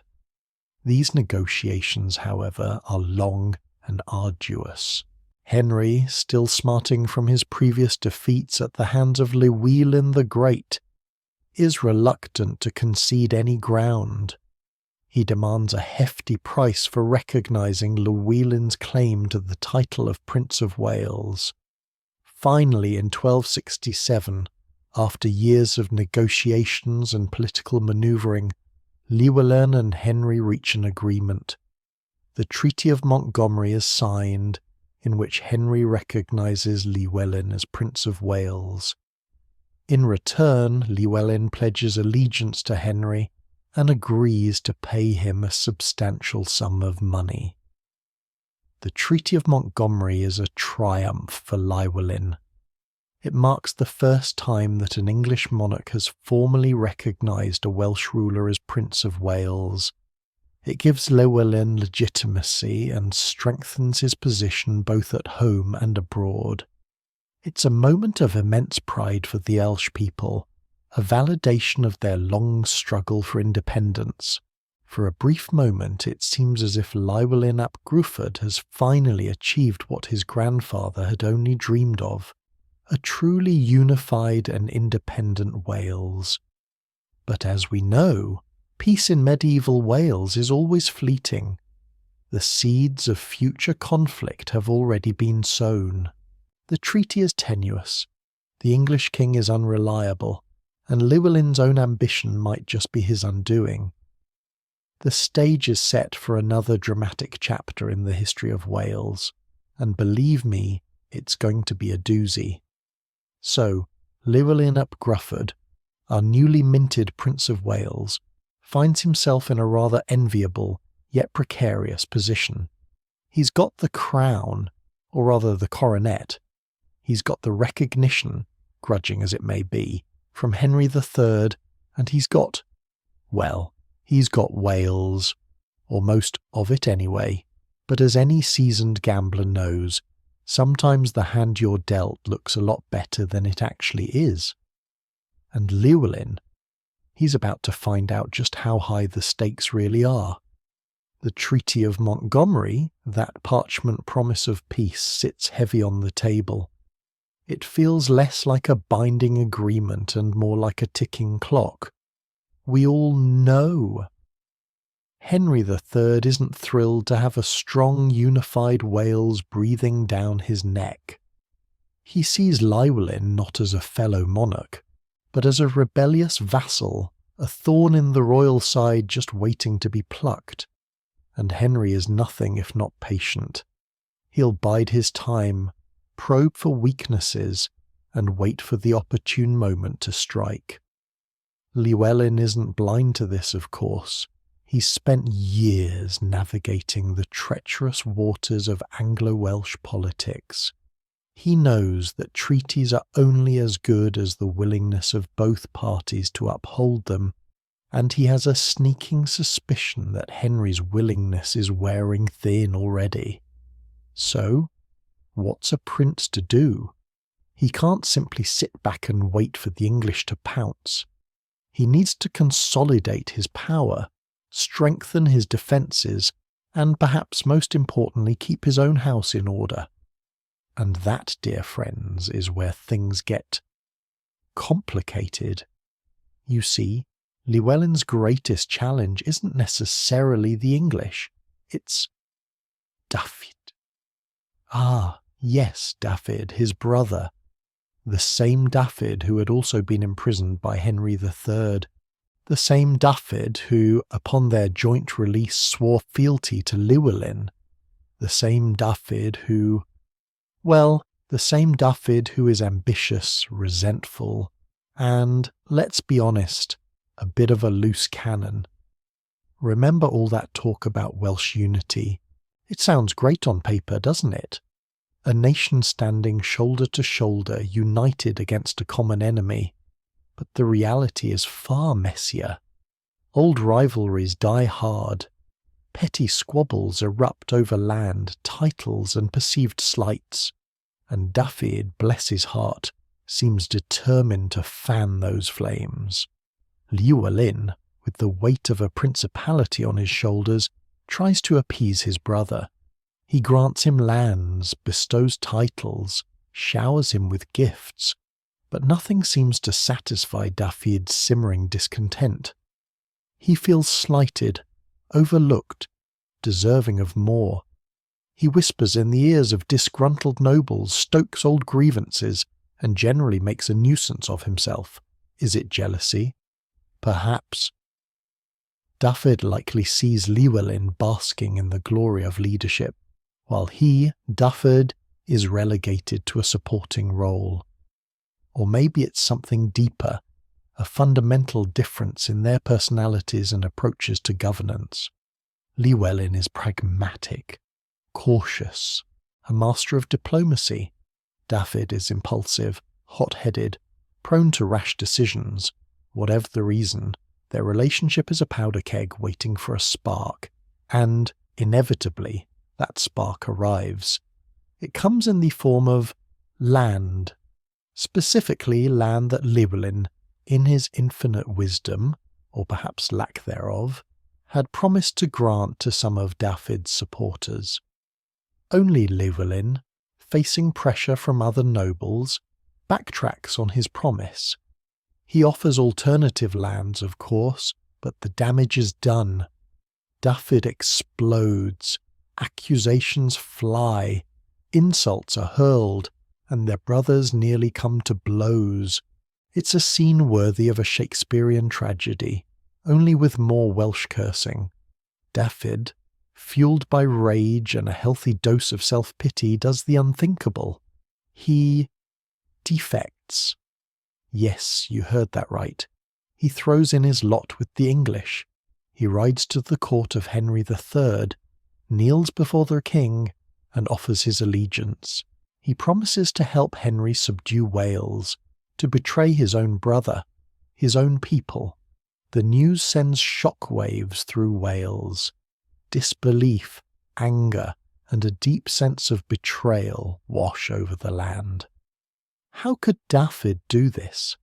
[SPEAKER 1] These negotiations, however, are long and arduous. Henry, still smarting from his previous defeats at the hands of Llywelyn the Great, is reluctant to concede any ground. He demands a hefty price for recognising Llywelyn's claim to the title of Prince of Wales. Finally, in 1267, after years of negotiations and political manoeuvring, Llywelyn and Henry reach an agreement. The Treaty of Montgomery is signed, in which Henry recognises Llywelyn as Prince of Wales. In return, Llywelyn pledges allegiance to Henry and agrees to pay him a substantial sum of money. The Treaty of Montgomery is a triumph for Llywelyn. It marks the first time that an English monarch has formally recognised a Welsh ruler as Prince of Wales. It gives Llywelyn legitimacy and strengthens his position both at home and abroad. It's a moment of immense pride for the Welsh people, a validation of their long struggle for independence. For a brief moment it seems as if Llywelyn ap Gruffudd has finally achieved what his grandfather had only dreamed of, a truly unified and independent Wales. But as we know, peace in medieval Wales is always fleeting. The seeds of future conflict have already been sown. The treaty is tenuous, the English king is unreliable, and Llywelyn's own ambition might just be his undoing. The stage is set for another dramatic chapter in the history of Wales, and believe me, it's going to be a doozy. So, Llywelyn ap Gruffydd, our newly minted Prince of Wales, finds himself in a rather enviable yet precarious position. He's got the crown, or rather the coronet. He's got the recognition, grudging as it may be, from Henry III, and he's got Wales, or most of it anyway. But as any seasoned gambler knows, sometimes the hand you're dealt looks a lot better than it actually is. And Llywelyn, he's about to find out just how high the stakes really are. The Treaty of Montgomery, that parchment promise of peace, sits heavy on the table. It feels less like a binding agreement and more like a ticking clock. We all know. Henry III isn't thrilled to have a strong, unified Wales breathing down his neck. He sees Llywelyn not as a fellow monarch, but as a rebellious vassal, a thorn in the royal side just waiting to be plucked. And Henry is nothing if not patient. He'll bide his time, probe for weaknesses, and wait for the opportune moment to strike. Llywelyn isn't blind to this, of course. He's spent years navigating the treacherous waters of Anglo-Welsh politics. He knows that treaties are only as good as the willingness of both parties to uphold them, and he has a sneaking suspicion that Henry's willingness is wearing thin already. So, what's a prince to do? He can't simply sit back and wait for the English to pounce. He needs to consolidate his power, strengthen his defences, and perhaps most importantly keep his own house in order. And that, dear friends, is where things get complicated. You see, Llywelyn's greatest challenge isn't necessarily the English, it's Dafydd. Ah, yes, Dafydd, his brother. The same Dafydd who had also been imprisoned by Henry III. The same Dafydd who, upon their joint release, swore fealty to Llywelyn. The same Dafydd who... the same Dafydd who is ambitious, resentful, and, let's be honest, a bit of a loose cannon. Remember all that talk about Welsh unity? It sounds great on paper, doesn't it? A nation standing shoulder to shoulder, united against a common enemy. But the reality is far messier. Old rivalries die hard. Petty squabbles erupt over land, titles, and perceived slights. And Dafydd, bless his heart, seems determined to fan those flames. Llywelyn, with the weight of a principality on his shoulders, tries to appease his brother. He grants him lands, bestows titles, showers him with gifts, but nothing seems to satisfy Dafydd's simmering discontent. He feels slighted, overlooked, deserving of more. He whispers in the ears of disgruntled nobles, stokes old grievances, and generally makes a nuisance of himself. Is it jealousy? Perhaps. Dafydd likely sees Llywelyn basking in the glory of leadership, while he, Dafydd, is relegated to a supporting role. Or maybe it's something deeper, a fundamental difference in their personalities and approaches to governance. Llywelyn is pragmatic, cautious, a master of diplomacy. Dafydd is impulsive, hot-headed, prone to rash decisions. Whatever the reason, their relationship is a powder keg waiting for a spark, and, inevitably, that spark arrives. It comes in the form of land, specifically land that Llywelyn, in his infinite wisdom, or perhaps lack thereof, had promised to grant to some of Dafydd's supporters. Only Llywelyn, facing pressure from other nobles, backtracks on his promise. He offers alternative lands, of course, but the damage is done. Dafydd explodes, accusations fly, insults are hurled, and their brothers nearly come to blows. It's a scene worthy of a Shakespearean tragedy, only with more Welsh cursing. Dafydd, fueled by rage and a healthy dose of self-pity, does the unthinkable. He defects. Yes, you heard that right. He throws in his lot with the English. He rides to the court of Henry III, kneels before the king, and offers his allegiance. He promises to help Henry subdue Wales, to betray his own brother, his own people. The news sends shockwaves through Wales. Disbelief, anger, and a deep sense of betrayal wash over the land. How could Dafydd do this?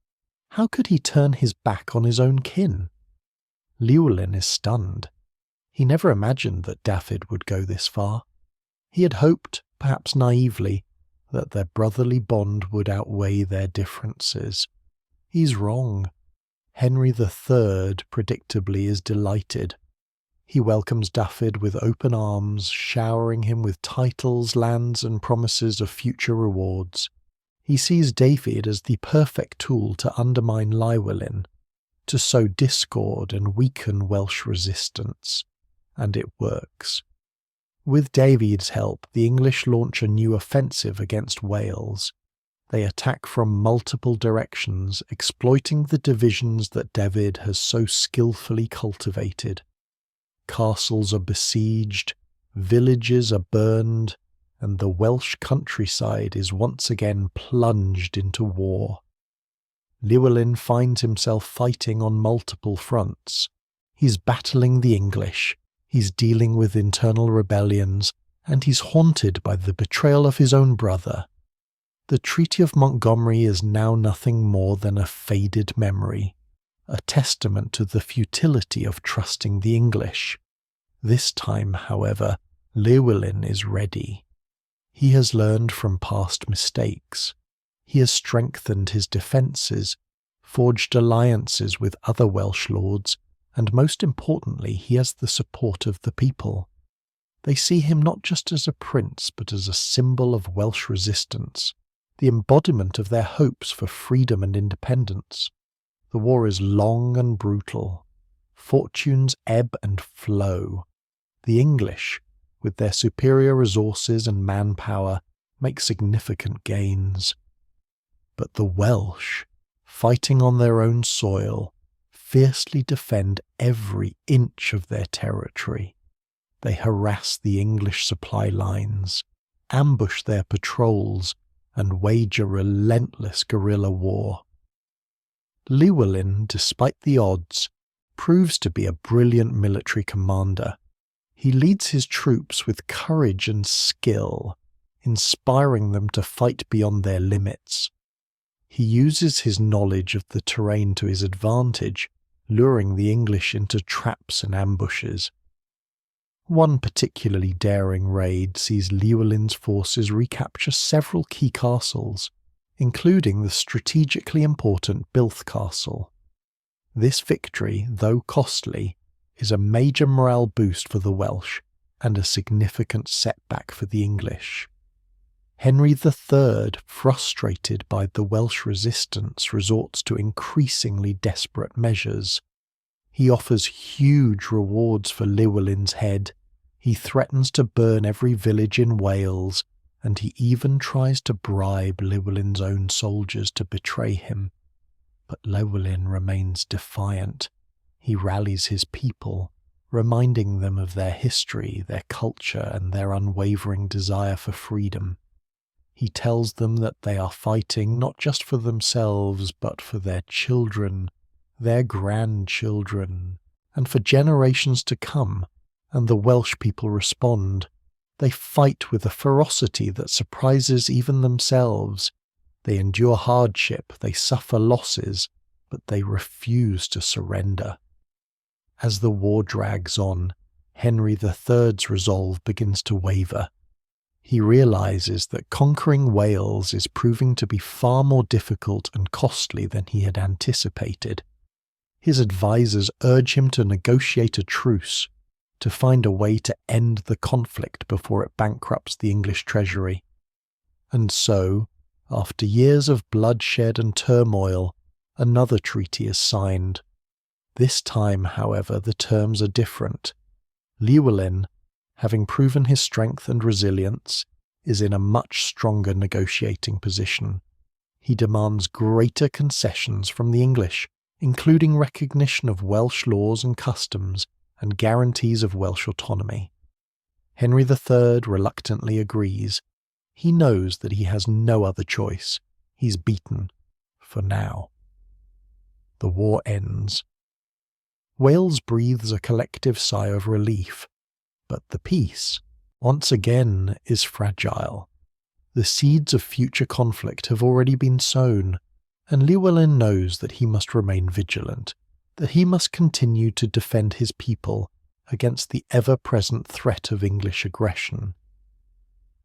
[SPEAKER 1] How could he turn his back on his own kin? Llywelyn is stunned. He never imagined that Dafydd would go this far. He had hoped, perhaps naively, that their brotherly bond would outweigh their differences. He's wrong. Henry III, predictably, is delighted. He welcomes Dafydd with open arms, showering him with titles, lands, and promises of future rewards. He sees Dafydd as the perfect tool to undermine Llywelyn, to sow discord and weaken Welsh resistance. And it works. With Dafydd's help, the English launch a new offensive against Wales. They attack from multiple directions, exploiting the divisions that Dafydd has so skillfully cultivated. Castles are besieged, villages are burned, and the Welsh countryside is once again plunged into war. Llywelyn finds himself fighting on multiple fronts. He's battling the English, he's dealing with internal rebellions, and he's haunted by the betrayal of his own brother. The Treaty of Montgomery is now nothing more than a faded memory, a testament to the futility of trusting the English. This time, however, Llywelyn is ready. He has learned from past mistakes. He has strengthened his defences, forged alliances with other Welsh lords, and most importantly, he has the support of the people. They see him not just as a prince, but as a symbol of Welsh resistance, the embodiment of their hopes for freedom and independence. The war is long and brutal. Fortunes ebb and flow. The English, with their superior resources and manpower, make significant gains. But the Welsh, fighting on their own soil, fiercely defend every inch of their territory. They harass the English supply lines, ambush their patrols, and wage a relentless guerrilla war. Llywelyn, despite the odds, proves to be a brilliant military commander. He leads his troops with courage and skill, inspiring them to fight beyond their limits. He uses his knowledge of the terrain to his advantage, luring the English into traps and ambushes. One particularly daring raid sees Llywelyn's forces recapture several key castles, including the strategically important Builth Castle. This victory, though costly, is a major morale boost for the Welsh and a significant setback for the English. Henry III, frustrated by the Welsh resistance, resorts to increasingly desperate measures. He offers huge rewards for Llywelyn's head. He threatens to burn every village in Wales, and he even tries to bribe Llywelyn's own soldiers to betray him. But Llywelyn remains defiant. He rallies his people, reminding them of their history, their culture, and their unwavering desire for freedom. He tells them that they are fighting not just for themselves, but for their children, their grandchildren, and for generations to come, and the Welsh people respond. They fight with a ferocity that surprises even themselves. They endure hardship, they suffer losses, but they refuse to surrender. As the war drags on, Henry III's resolve begins to waver. He realizes that conquering Wales is proving to be far more difficult and costly than he had anticipated. His advisors urge him to negotiate a truce, to find a way to end the conflict before it bankrupts the English treasury. And so, after years of bloodshed and turmoil, another treaty is signed. This time, however, the terms are different. Llywelyn, having proven his strength and resilience, is in a much stronger negotiating position. He demands greater concessions from the English, including recognition of Welsh laws and customs and guarantees of Welsh autonomy. Henry III reluctantly agrees. He knows that he has no other choice. He's beaten, for now. The war ends. Wales breathes a collective sigh of relief, but the peace, once again, is fragile. The seeds of future conflict have already been sown, and Llywelyn knows that he must remain vigilant, that he must continue to defend his people against the ever-present threat of English aggression.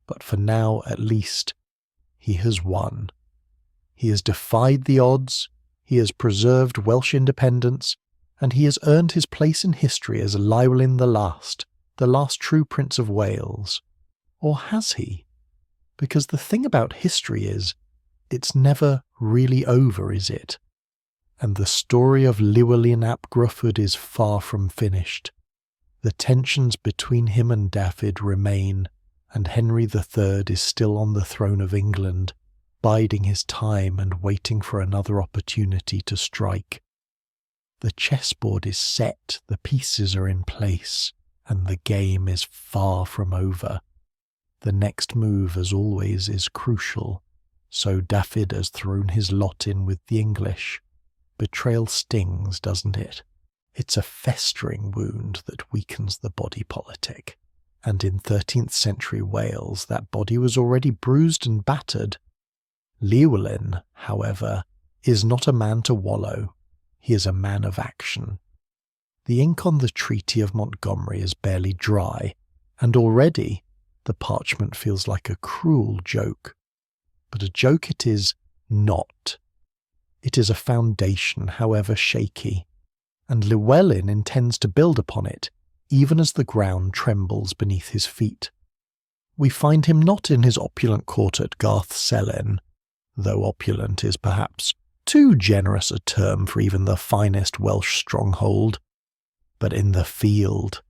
[SPEAKER 1] But for now, at least, he has won. He has defied the odds, he has preserved Welsh independence, and he has earned his place in history as Llywelyn the last true Prince of Wales. Or has he? Because the thing about history is, it's never really over, is it? And the story of Llywelyn ap Gruffydd is far from finished. The tensions between him and Dafydd remain, and Henry III is still on the throne of England, biding his time and waiting for another opportunity to strike. The chessboard is set, the pieces are in place, and the game is far from over. The next move, as always, is crucial, so Dafydd has thrown his lot in with the English. Betrayal stings, doesn't it? It's a festering wound that weakens the body politic, and in 13th century Wales that body was already bruised and battered. Llywelyn, however, is not a man to wallow. He is a man of action. The ink on the Treaty of Montgomery is barely dry, and already the parchment feels like a cruel joke. But a joke it is not. It is a foundation, however shaky, and Llywelyn intends to build upon it, even as the ground trembles beneath his feet. We find him not in his opulent court at Garth-Selen, though opulent is perhaps too generous a term for even the finest Welsh stronghold, but in the field.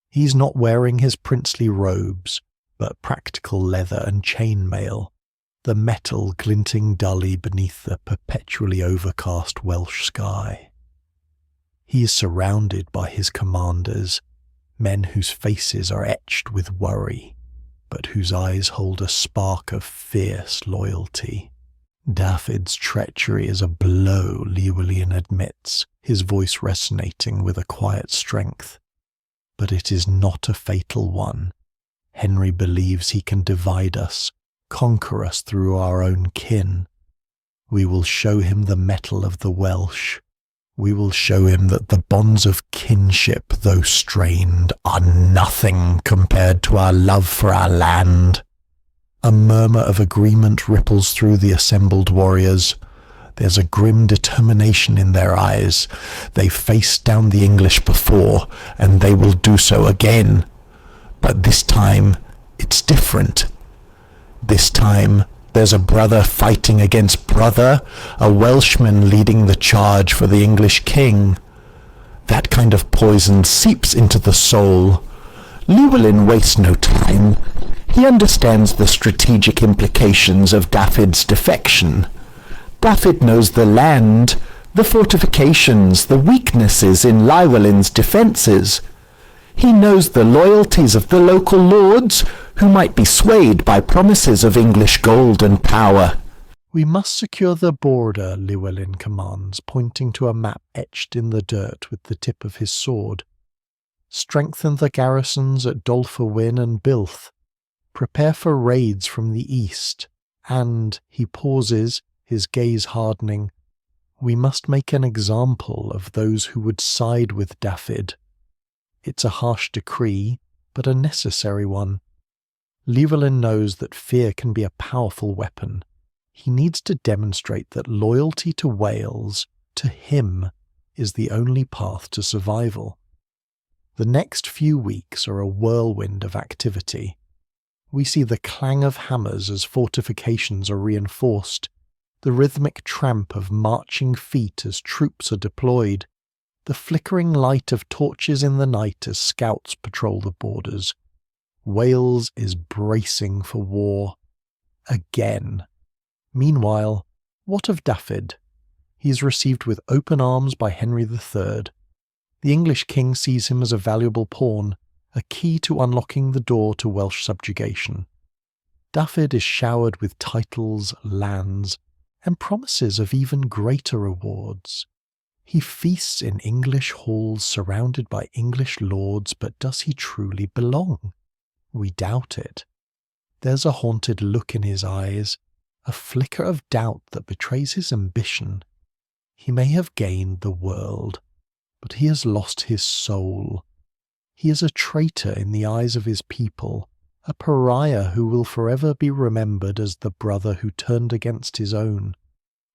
[SPEAKER 1] He's not wearing his princely robes, but practical leather and chainmail, the metal glinting dully beneath the perpetually overcast Welsh sky. He is surrounded by his commanders, men whose faces are etched with worry, but whose eyes hold a spark of fierce loyalty. Dafydd's treachery is a blow, Llywelyn admits, his voice resonating with a quiet strength. But it is not a fatal one. Henry believes he can divide us, conquer us through our own kin. We will show him the mettle of the Welsh. We will show him that the bonds of kinship, though strained, are nothing compared to our love for our land. A murmur of agreement ripples through the assembled warriors. There's a grim determination in their eyes. They faced down the English before, and they will do so again. But this time, it's different. This time, there's a brother fighting against brother, a Welshman leading the charge for the English king. That kind of poison seeps into the soul. Llywelyn wastes no time. He understands the strategic implications of Dafydd's defection. Dafydd knows the land, the fortifications, the weaknesses in Llywelyn's defences. He knows the loyalties of the local lords, who might be swayed by promises of English gold and power. We must secure the border, Llywelyn commands, pointing to a map etched in the dirt with the tip of his sword. Strengthen the garrisons at Dolfawyn and Builth. Prepare for raids from the east, and, he pauses, his gaze hardening, we must make an example of those who would side with Dafydd. It's a harsh decree, but a necessary one. Llywelyn knows that fear can be a powerful weapon. He needs to demonstrate that loyalty to Wales, to him, is the only path to survival. The next few weeks are a whirlwind of activity. We see the clang of hammers as fortifications are reinforced, the rhythmic tramp of marching feet as troops are deployed, the flickering light of torches in the night as scouts patrol the borders, Wales is bracing for war. Again. Meanwhile, what of Dafydd? He is received with open arms by Henry III. The English king sees him as a valuable pawn, a key to unlocking the door to Welsh subjugation. Dafydd is showered with titles, lands, and promises of even greater rewards. He feasts in English halls surrounded by English lords, but does he truly belong? We doubt it. There's a haunted look in his eyes, a flicker of doubt that betrays his ambition. He may have gained the world, but he has lost his soul. He is a traitor in the eyes of his people, a pariah who will forever be remembered as the brother who turned against his own.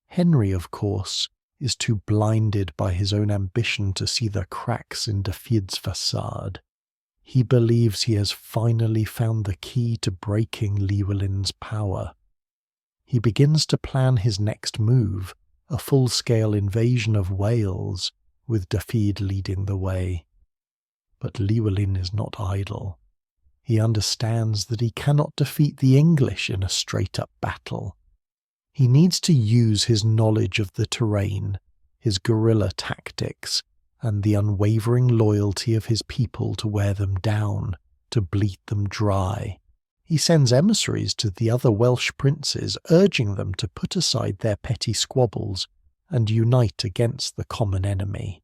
[SPEAKER 1] Henry, of course, is too blinded by his own ambition to see the cracks in Dafydd's facade. He believes he has finally found the key to breaking Llywelyn's power. He begins to plan his next move, a full-scale invasion of Wales, with Dafydd leading the way. But Llywelyn is not idle. He understands that he cannot defeat the English in a straight-up battle. He needs to use his knowledge of the terrain, his guerrilla tactics, and the unwavering loyalty of his people to wear them down, to bleed them dry. He sends emissaries to the other Welsh princes, urging them to put aside their petty squabbles and unite against the common enemy.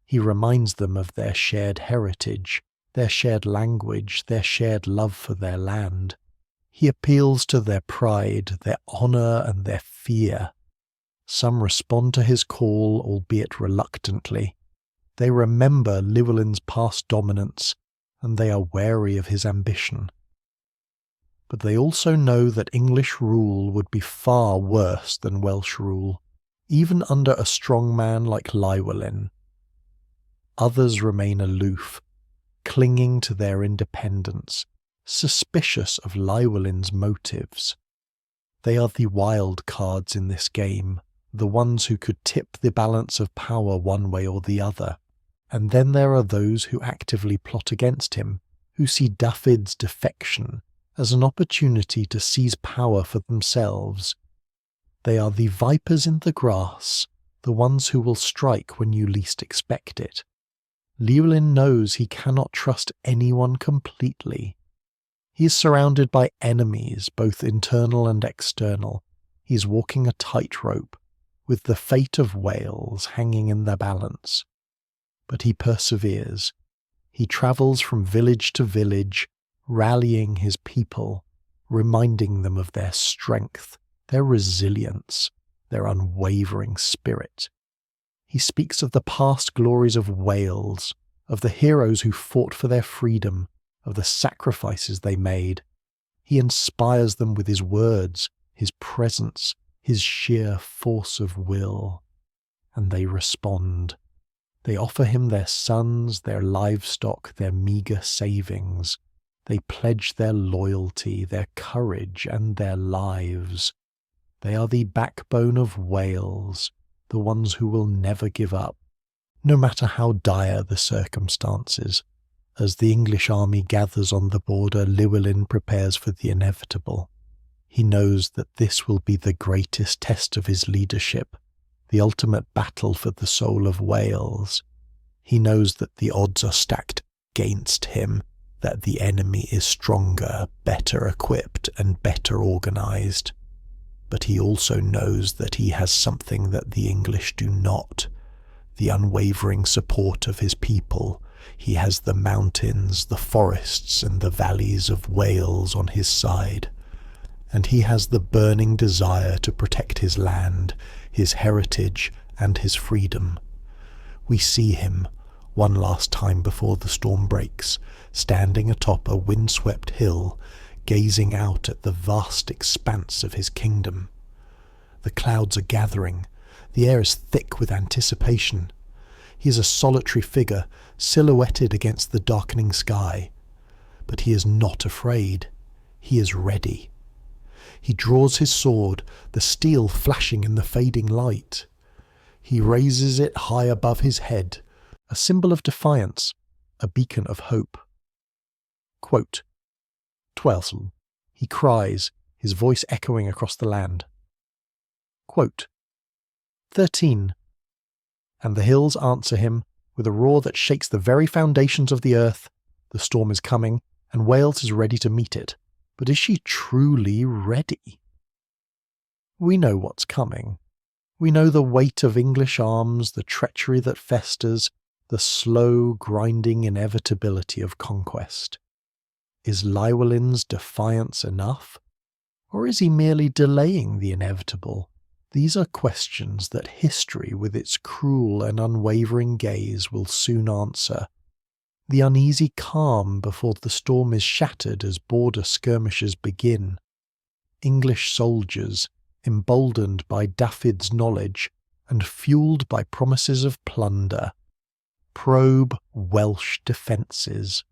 [SPEAKER 1] He reminds them of their shared heritage, their shared language, their shared love for their land. He appeals to their pride, their honour, and their fear. Some respond to his call, albeit reluctantly. They remember Llywelyn's past dominance, and they are wary of his ambition. But they also know that English rule would be far worse than Welsh rule, even under a strong man like Llywelyn. Others remain aloof, clinging to their independence, suspicious of Llywelyn's motives. They are the wild cards in this game, the ones who could tip the balance of power one way or the other. And then there are those who actively plot against him, who see Dafydd's defection as an opportunity to seize power for themselves. They are the vipers in the grass, the ones who will strike when you least expect it. Llywelyn knows he cannot trust anyone completely. He is surrounded by enemies, both internal and external. He is walking a tightrope, with the fate of Wales hanging in the balance. But he perseveres. He travels from village to village, rallying his people, reminding them of their strength, their resilience, their unwavering spirit. He speaks of the past glories of Wales, of the heroes who fought for their freedom, of the sacrifices they made. He inspires them with his words, his presence, his sheer force of will. And they respond. They offer him their sons, their livestock, their meagre savings. They pledge their loyalty, their courage, and their lives. They are the backbone of Wales, the ones who will never give up, no matter how dire the circumstances. As the English army gathers on the border, Llywelyn prepares for the inevitable. He knows that this will be the greatest test of his leadership, the ultimate battle for the soul of Wales. He knows that the odds are stacked against him, that the enemy is stronger, better equipped, and better organised. But he also knows that he has something that the English do not, the unwavering support of his people. He has the mountains, the forests, and the valleys of Wales on his side. And he has the burning desire to protect his land, his heritage, and his freedom. We see him, one last time before the storm breaks, standing atop a windswept hill, gazing out at the vast expanse of his kingdom. The clouds are gathering. The air is thick with anticipation. He is a solitary figure, silhouetted against the darkening sky. But he is not afraid. He is ready. He draws his sword, the steel flashing in the fading light. He raises it high above his head, a symbol of defiance, a beacon of hope. Quote, Twelesome, he cries, his voice echoing across the land. Quote, 13. And the hills answer him with a roar that shakes the very foundations of the earth. The storm is coming, and Wales is ready to meet it. But is she truly ready? We know what's coming. We know the weight of English arms, the treachery that festers, the slow, grinding inevitability of conquest. Is Llywelyn's defiance enough? Or is he merely delaying the inevitable? These are questions that history, with its cruel and unwavering gaze, will soon answer. The uneasy calm before the storm is shattered as border skirmishes begin. English soldiers, emboldened by Dafydd's knowledge and fuelled by promises of plunder, probe Welsh defences.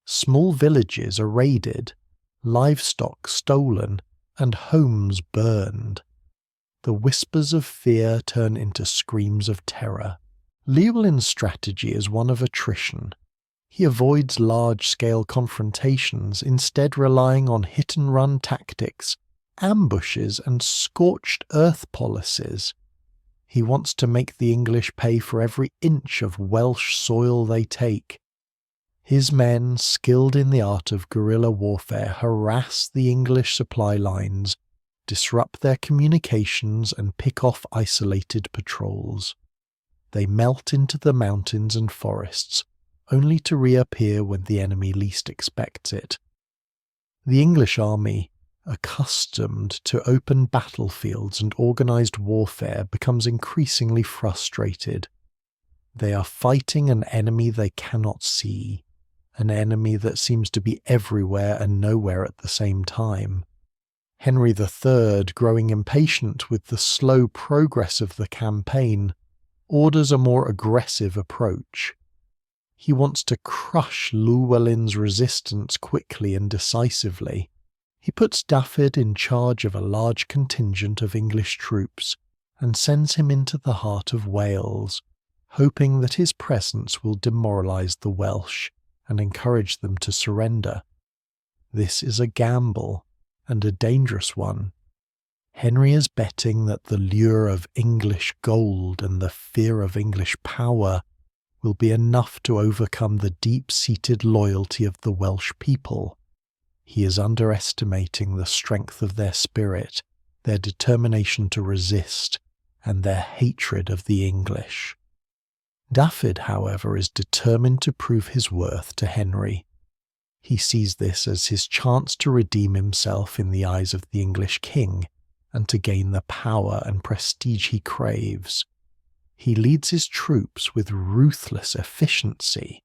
[SPEAKER 1] Small villages are raided, livestock stolen, and homes burned. The whispers of fear turn into screams of terror. Llywelyn's strategy is one of attrition. He avoids large-scale confrontations, instead relying on hit-and-run tactics, ambushes and scorched earth policies. He wants to make the English pay for every inch of Welsh soil they take. His men, skilled in the art of guerrilla warfare, harass the English supply lines, disrupt their communications and pick off isolated patrols. They melt into the mountains and forests, only to reappear when the enemy least expects it. The English army, accustomed to open battlefields and organised warfare, becomes increasingly frustrated. They are fighting an enemy they cannot see, an enemy that seems to be everywhere and nowhere at the same time. Henry III, growing impatient with the slow progress of the campaign, orders a more aggressive approach. He wants to crush Llywelyn's resistance quickly and decisively. He puts Dafydd in charge of a large contingent of English troops and sends him into the heart of Wales, hoping that his presence will demoralise the Welsh and encourage them to surrender. This is a gamble, and a dangerous one. Henry is betting that the lure of English gold and the fear of English power will be enough to overcome the deep-seated loyalty of the Welsh people. He is underestimating the strength of their spirit, their determination to resist, and their hatred of the English. Dafydd, however, is determined to prove his worth to Henry. He sees this as his chance to redeem himself in the eyes of the English king and to gain the power and prestige he craves. He leads his troops with ruthless efficiency,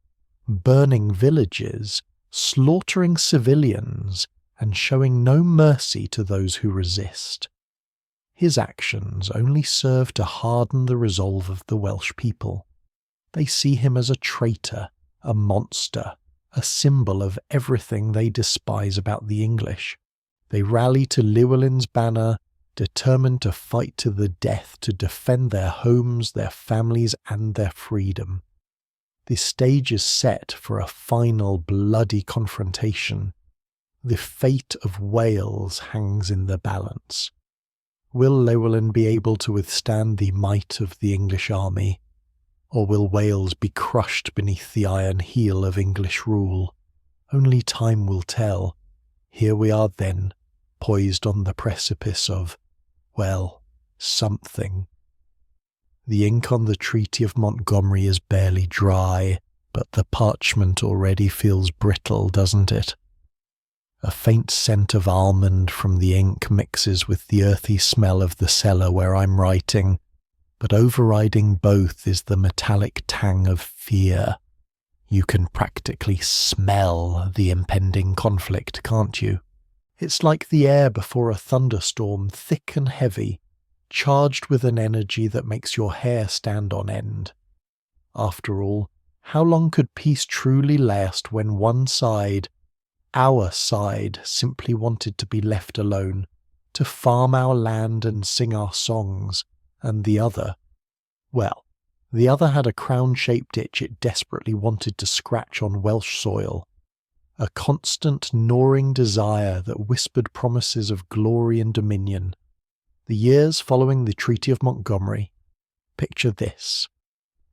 [SPEAKER 1] burning villages, slaughtering civilians, and showing no mercy to those who resist. His actions only serve to harden the resolve of the Welsh people. They see him as a traitor, a monster, a symbol of everything they despise about the English. They rally to Llywelyn's banner, determined to fight to the death to defend their homes, their families, and their freedom. The stage is set for a final bloody confrontation. The fate of Wales hangs in the balance. Will Llywelyn be able to withstand the might of the English army? Or will Wales be crushed beneath the iron heel of English rule? Only time will tell. Here we are then, poised on the precipice of, well, something. The ink on the Treaty of Montgomery is barely dry, but the parchment already feels brittle, doesn't it? A faint scent of almond from the ink mixes with the earthy smell of the cellar where I'm writing, but overriding both is the metallic tang of fear. You can practically smell the impending conflict, can't you? It's like the air before a thunderstorm, thick and heavy, charged with an energy that makes your hair stand on end. After all, how long could peace truly last when one side, our side, simply wanted to be left alone, to farm our land and sing our songs, and the other, well, the other had a crown-shaped itch it desperately wanted to scratch on Welsh soil. a constant gnawing desire that whispered promises of glory and dominion. The years following the Treaty of Montgomery, picture this.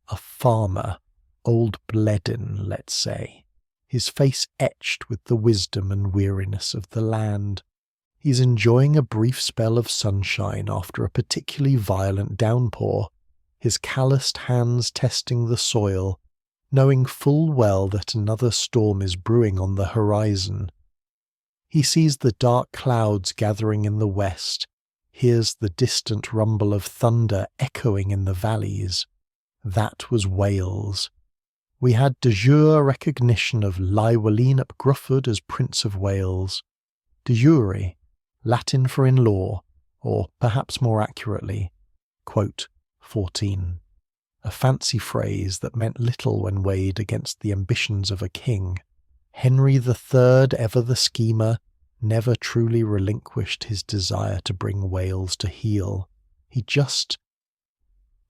[SPEAKER 1] A farmer, old Bledin, let's say, his face etched with the wisdom and weariness of the land. He's enjoying a brief spell of sunshine after a particularly violent downpour, his calloused hands testing the soil, knowing full well that another storm is brewing on the horizon. He sees the dark clouds gathering in the west, hears the distant rumble of thunder echoing in the valleys. That was Wales. We had de jure recognition of Llywelyn ap Gruffydd as Prince of Wales. De jure, Latin for in law, or perhaps more accurately, quote, 14. A fancy phrase that meant little when weighed against the ambitions of a king. Henry III, ever the schemer, never truly relinquished his desire to bring Wales to heel. He just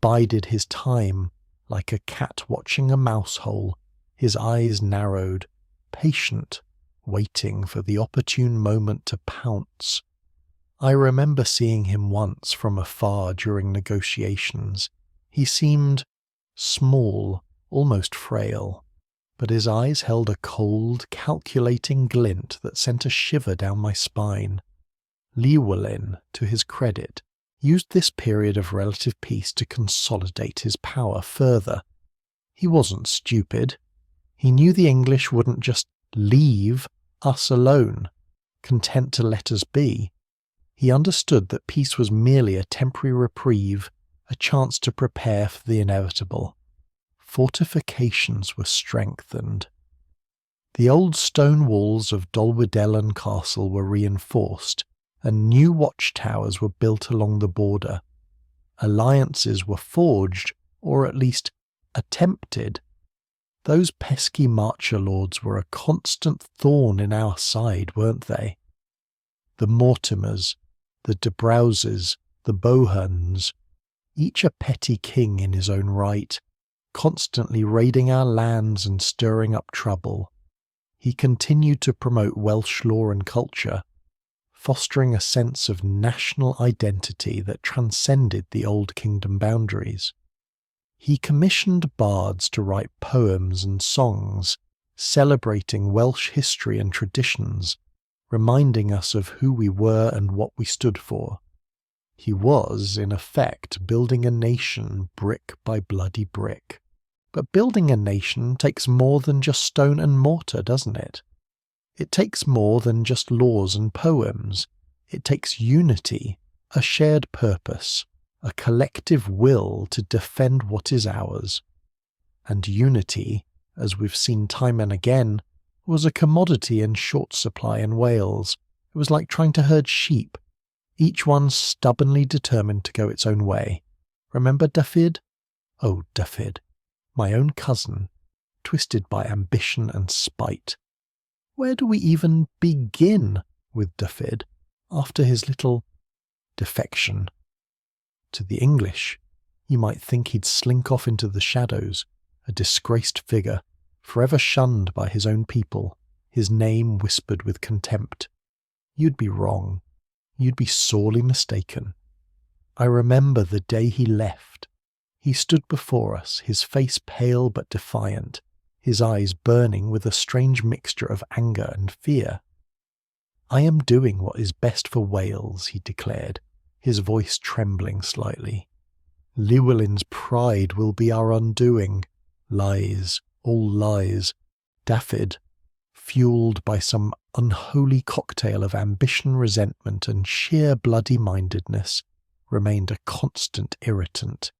[SPEAKER 1] bided his time, like a cat watching a mouse hole, his eyes narrowed, patient, waiting for the opportune moment to pounce. I remember seeing him once from afar during negotiations. He seemed small, almost frail, but his eyes held a cold, calculating glint that sent a shiver down my spine. Llywelyn, to his credit, used this period of relative peace to consolidate his power further. He wasn't stupid. He knew the English wouldn't just leave us alone, content to let us be. He understood that peace was merely a temporary reprieve, a chance to prepare for the inevitable. Fortifications were strengthened. The old stone walls of Dolwyddelan Castle were reinforced, and new watchtowers were built along the border. Alliances were forged, or at least attempted. Those pesky Marcher lords were a constant thorn in our side, weren't they? The Mortimers, the de Browses, the Bohuns, each a petty king in his own right, constantly raiding our lands and stirring up trouble. He continued to promote Welsh law and culture, fostering a sense of national identity that transcended the old kingdom boundaries. He commissioned bards to write poems and songs, celebrating Welsh history and traditions, reminding us of who we were and what we stood for. He was, in effect, building a nation brick by bloody brick. But building a nation takes more than just stone and mortar, doesn't it? It takes more than just laws and poems. It takes unity, a shared purpose, a collective will to defend what is ours. And unity, as we've seen time and again, was a commodity in short supply in Wales. It was like trying to herd sheep, each one stubbornly determined to go its own way. Remember Dyfed? Oh, Dyfed, my own cousin, twisted by ambition and spite. Where do we even begin with Dyfed after his little defection? To the English, you might think he'd slink off into the shadows, a disgraced figure, forever shunned by his own people, his name whispered with contempt. You'd be wrong. You'd be sorely mistaken. I remember the day he left. He stood before us, his face pale but defiant, his eyes burning with a strange mixture of anger and fear. I am doing what is best for Wales, he declared, his voice trembling slightly. Llywelyn's pride will be our undoing. Lies, all lies. Dyfed, fueled by some unholy cocktail of ambition, resentment, and sheer bloody-mindedness, remained a constant irritant.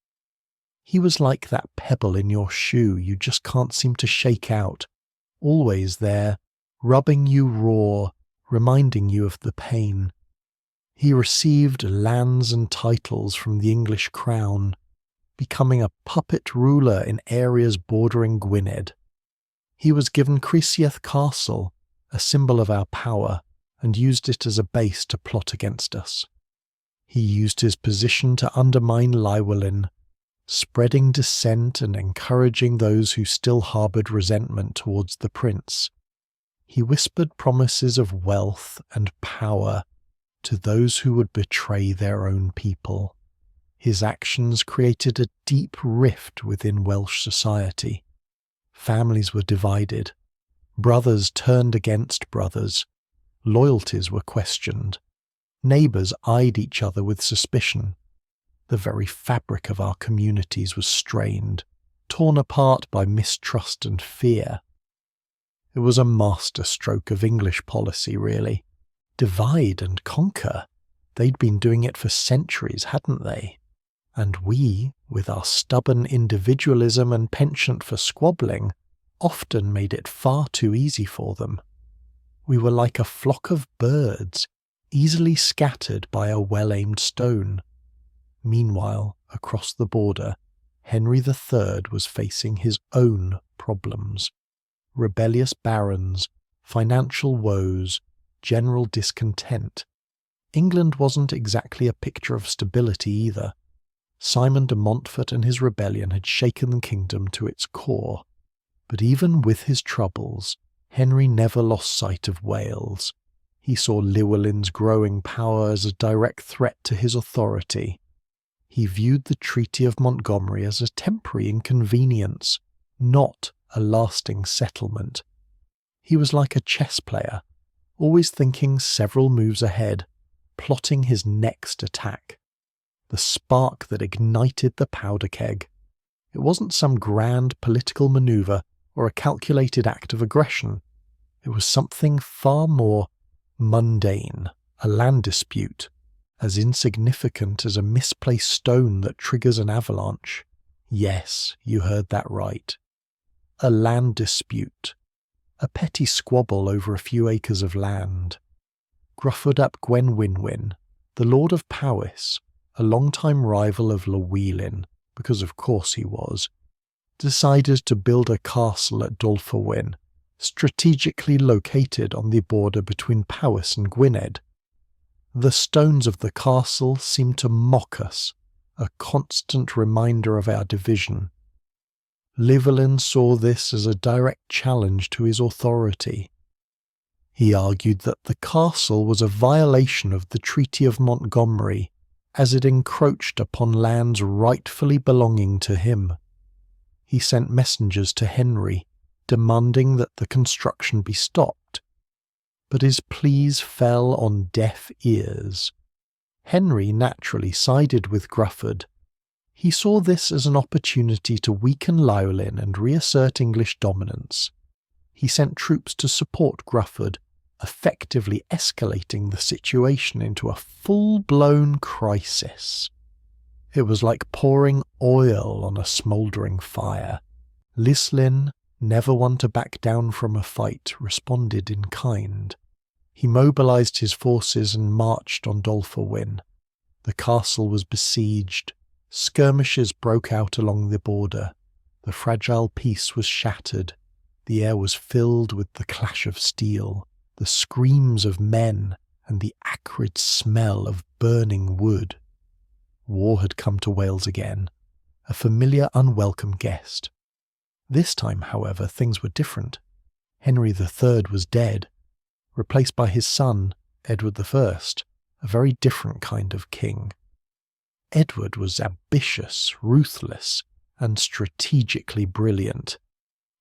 [SPEAKER 1] He was like that pebble in your shoe you just can't seem to shake out, always there, rubbing you raw, reminding you of the pain. He received lands and titles from the English crown, becoming a puppet ruler in areas bordering Gwynedd. He was given Cresieth Castle, a symbol of our power, and used it as a base to plot against us. He used his position to undermine Llywelyn, spreading dissent and encouraging those who still harboured resentment towards the prince. He whispered promises of wealth and power to those who would betray their own people. His actions created a deep rift within Welsh society. Families were divided. Brothers turned against brothers. Loyalties were questioned. Neighbours eyed each other with suspicion. The very fabric of our communities was strained, torn apart by mistrust and fear. It was a masterstroke of English policy, really. Divide and conquer. They'd been doing it for centuries, hadn't they? And we, with our stubborn individualism and penchant for squabbling, often made it far too easy for them. We were like a flock of birds, easily scattered by a well-aimed stone. Meanwhile, across the border, Henry III was facing his own problems. Rebellious barons, financial woes, general discontent. England wasn't exactly a picture of stability either. Simon de Montfort and his rebellion had shaken the kingdom to its core. But even with his troubles, Henry never lost sight of Wales. He saw Llywelyn's growing power as a direct threat to his authority. He viewed the Treaty of Montgomery as a temporary inconvenience, not a lasting settlement. He was like a chess player, always thinking several moves ahead, plotting his next attack. The spark that ignited the powder keg. It wasn't some grand political manoeuvre or a calculated act of aggression. It was something far more mundane, a land dispute, as insignificant as a misplaced stone that triggers an avalanche. Yes, you heard that right. A land dispute. A petty squabble over a few acres of land. Grufford ap Gwenwynwyn, the Lord of Powys, a long-time rival of Llywelyn, because of course he was, decided to build a castle at Dolfawyn, strategically located on the border between Powys and Gwynedd. The stones of the castle seemed to mock us, a constant reminder of our division. Llywelyn saw this as a direct challenge to his authority. He argued that the castle was a violation of the Treaty of Montgomery, as it encroached upon lands rightfully belonging to him. He sent messengers to Henry, demanding that the construction be stopped. But his pleas fell on deaf ears. Henry naturally sided with Grufford. He saw this as an opportunity to weaken Llywelyn and reassert English dominance. He sent troops to support Grufford, effectively escalating the situation into a full-blown crisis. It was like pouring oil on a smouldering fire. Llywelyn, never one to back down from a fight, responded in kind. He mobilised his forces and marched on Dolfawyn. The castle was besieged. Skirmishes broke out along the border. The fragile peace was shattered. The air was filled with the clash of steel, the screams of men, and the acrid smell of burning wood. War had come to Wales again, a familiar unwelcome guest. This time, however, things were different. Henry III was dead, replaced by his son, Edward I, a very different kind of king. Edward was ambitious, ruthless, and strategically brilliant.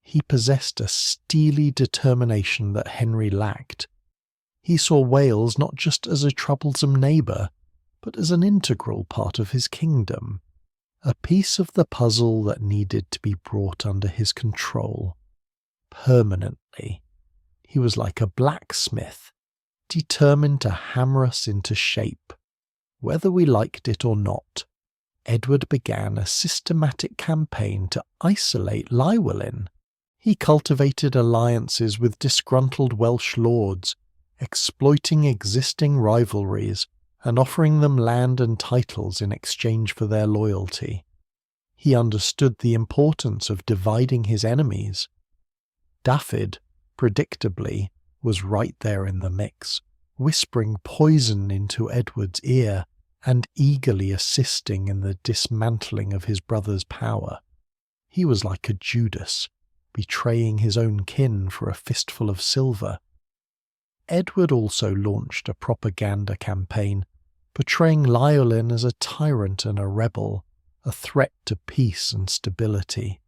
[SPEAKER 1] He possessed a steely determination that Henry lacked. He saw Wales not just as a troublesome neighbour, but as an integral part of his kingdom, a piece of the puzzle that needed to be brought under his control, permanently. He was like a blacksmith, determined to hammer us into shape. Whether we liked it or not, Edward began a systematic campaign to isolate Llywelyn. He cultivated alliances with disgruntled Welsh lords, exploiting existing rivalries and offering them land and titles in exchange for their loyalty. He understood the importance of dividing his enemies. Dafydd, predictably, was right there in the mix, whispering poison into Edward's ear and eagerly assisting in the dismantling of his brother's power. He was like a Judas, betraying his own kin for a fistful of silver. Edward also launched a propaganda campaign, portraying Llywelyn as a tyrant and a rebel, a threat to peace and stability.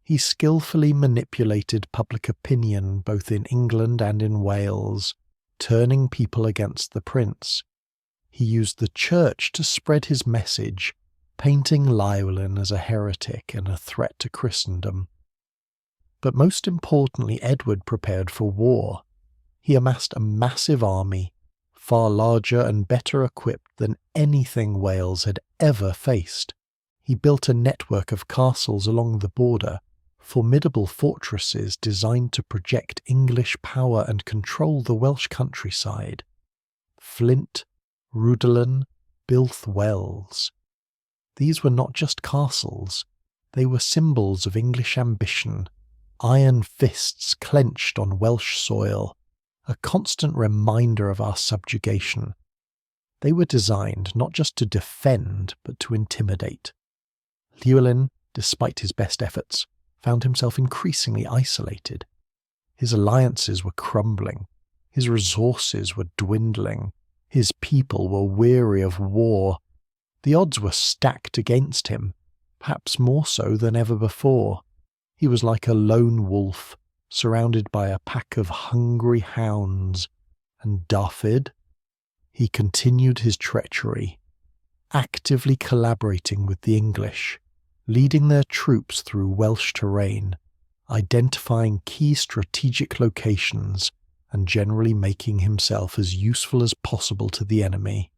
[SPEAKER 1] He skillfully manipulated public opinion both in England and in Wales, turning people against the prince. He used the church to spread his message, painting Llywelyn as a heretic and a threat to Christendom. But most importantly, Edward prepared for war. He amassed a massive army, far larger and better equipped than anything Wales had ever faced. He built a network of castles along the border, formidable fortresses designed to project English power and control the Welsh countryside. Flint, Rhuddlan, Builth Wells. These were not just castles, they were symbols of English ambition, iron fists clenched on Welsh soil, a constant reminder of our subjugation. They were designed not just to defend, but to intimidate. Llywelyn, despite his best efforts, found himself increasingly isolated. His alliances were crumbling, his resources were dwindling, his people were weary of war. The odds were stacked against him, perhaps more so than ever before. He was like a lone wolf, surrounded by a pack of hungry hounds. And Dafydd? He continued his treachery, actively collaborating with the English, leading their troops through Welsh terrain, identifying key strategic locations, and generally making himself as useful as possible to the enemy.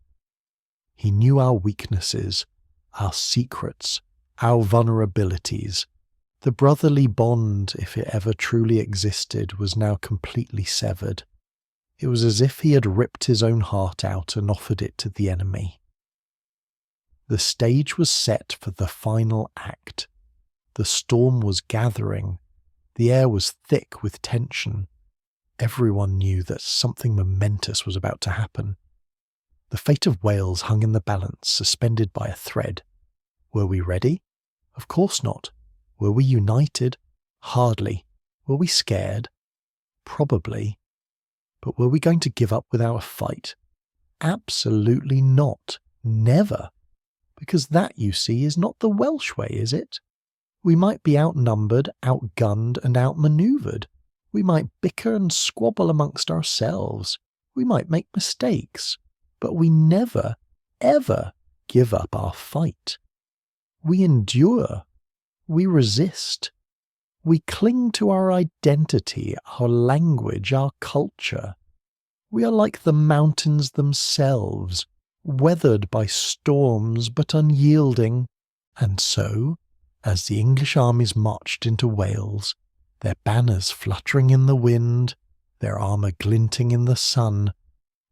[SPEAKER 1] He knew our weaknesses, our secrets, our vulnerabilities. The brotherly bond, if it ever truly existed, was now completely severed. It was as if he had ripped his own heart out and offered it to the enemy. The stage was set for the final act. The storm was gathering. The air was thick with tension. Everyone knew that something momentous was about to happen. The fate of Wales hung in the balance, suspended by a thread. Were we ready? Of course not. Were we united? Hardly. Were we scared? Probably. But were we going to give up without a fight? Absolutely not. Never. Because that, you see, is not the Welsh way, is it? We might be outnumbered, outgunned, and outmanoeuvred. We might bicker and squabble amongst ourselves. We might make mistakes. But we never, ever give up our fight. We endure. We resist. We cling to our identity, our language, our culture. We are like the mountains themselves, weathered by storms but unyielding. And so, as the English armies marched into Wales, their banners fluttering in the wind, their armour glinting in the sun,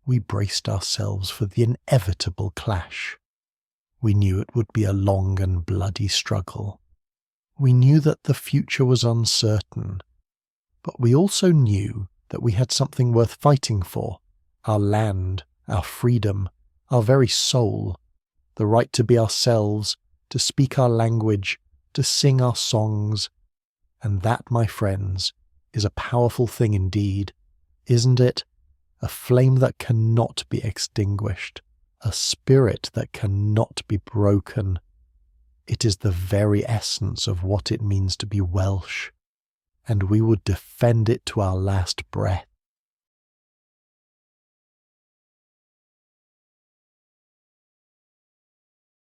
[SPEAKER 1] we braced ourselves for the inevitable clash. We knew it would be a long and bloody struggle. We knew that the future was uncertain, but we also knew that we had something worth fighting for, our land, our freedom, our very soul, the right to be ourselves, to speak our language, to sing our songs. And that, my friends, is a powerful thing indeed, isn't it? A flame that cannot be extinguished, a spirit that cannot be broken. It is the very essence of what it means to be Welsh, and we would defend it to our last breath.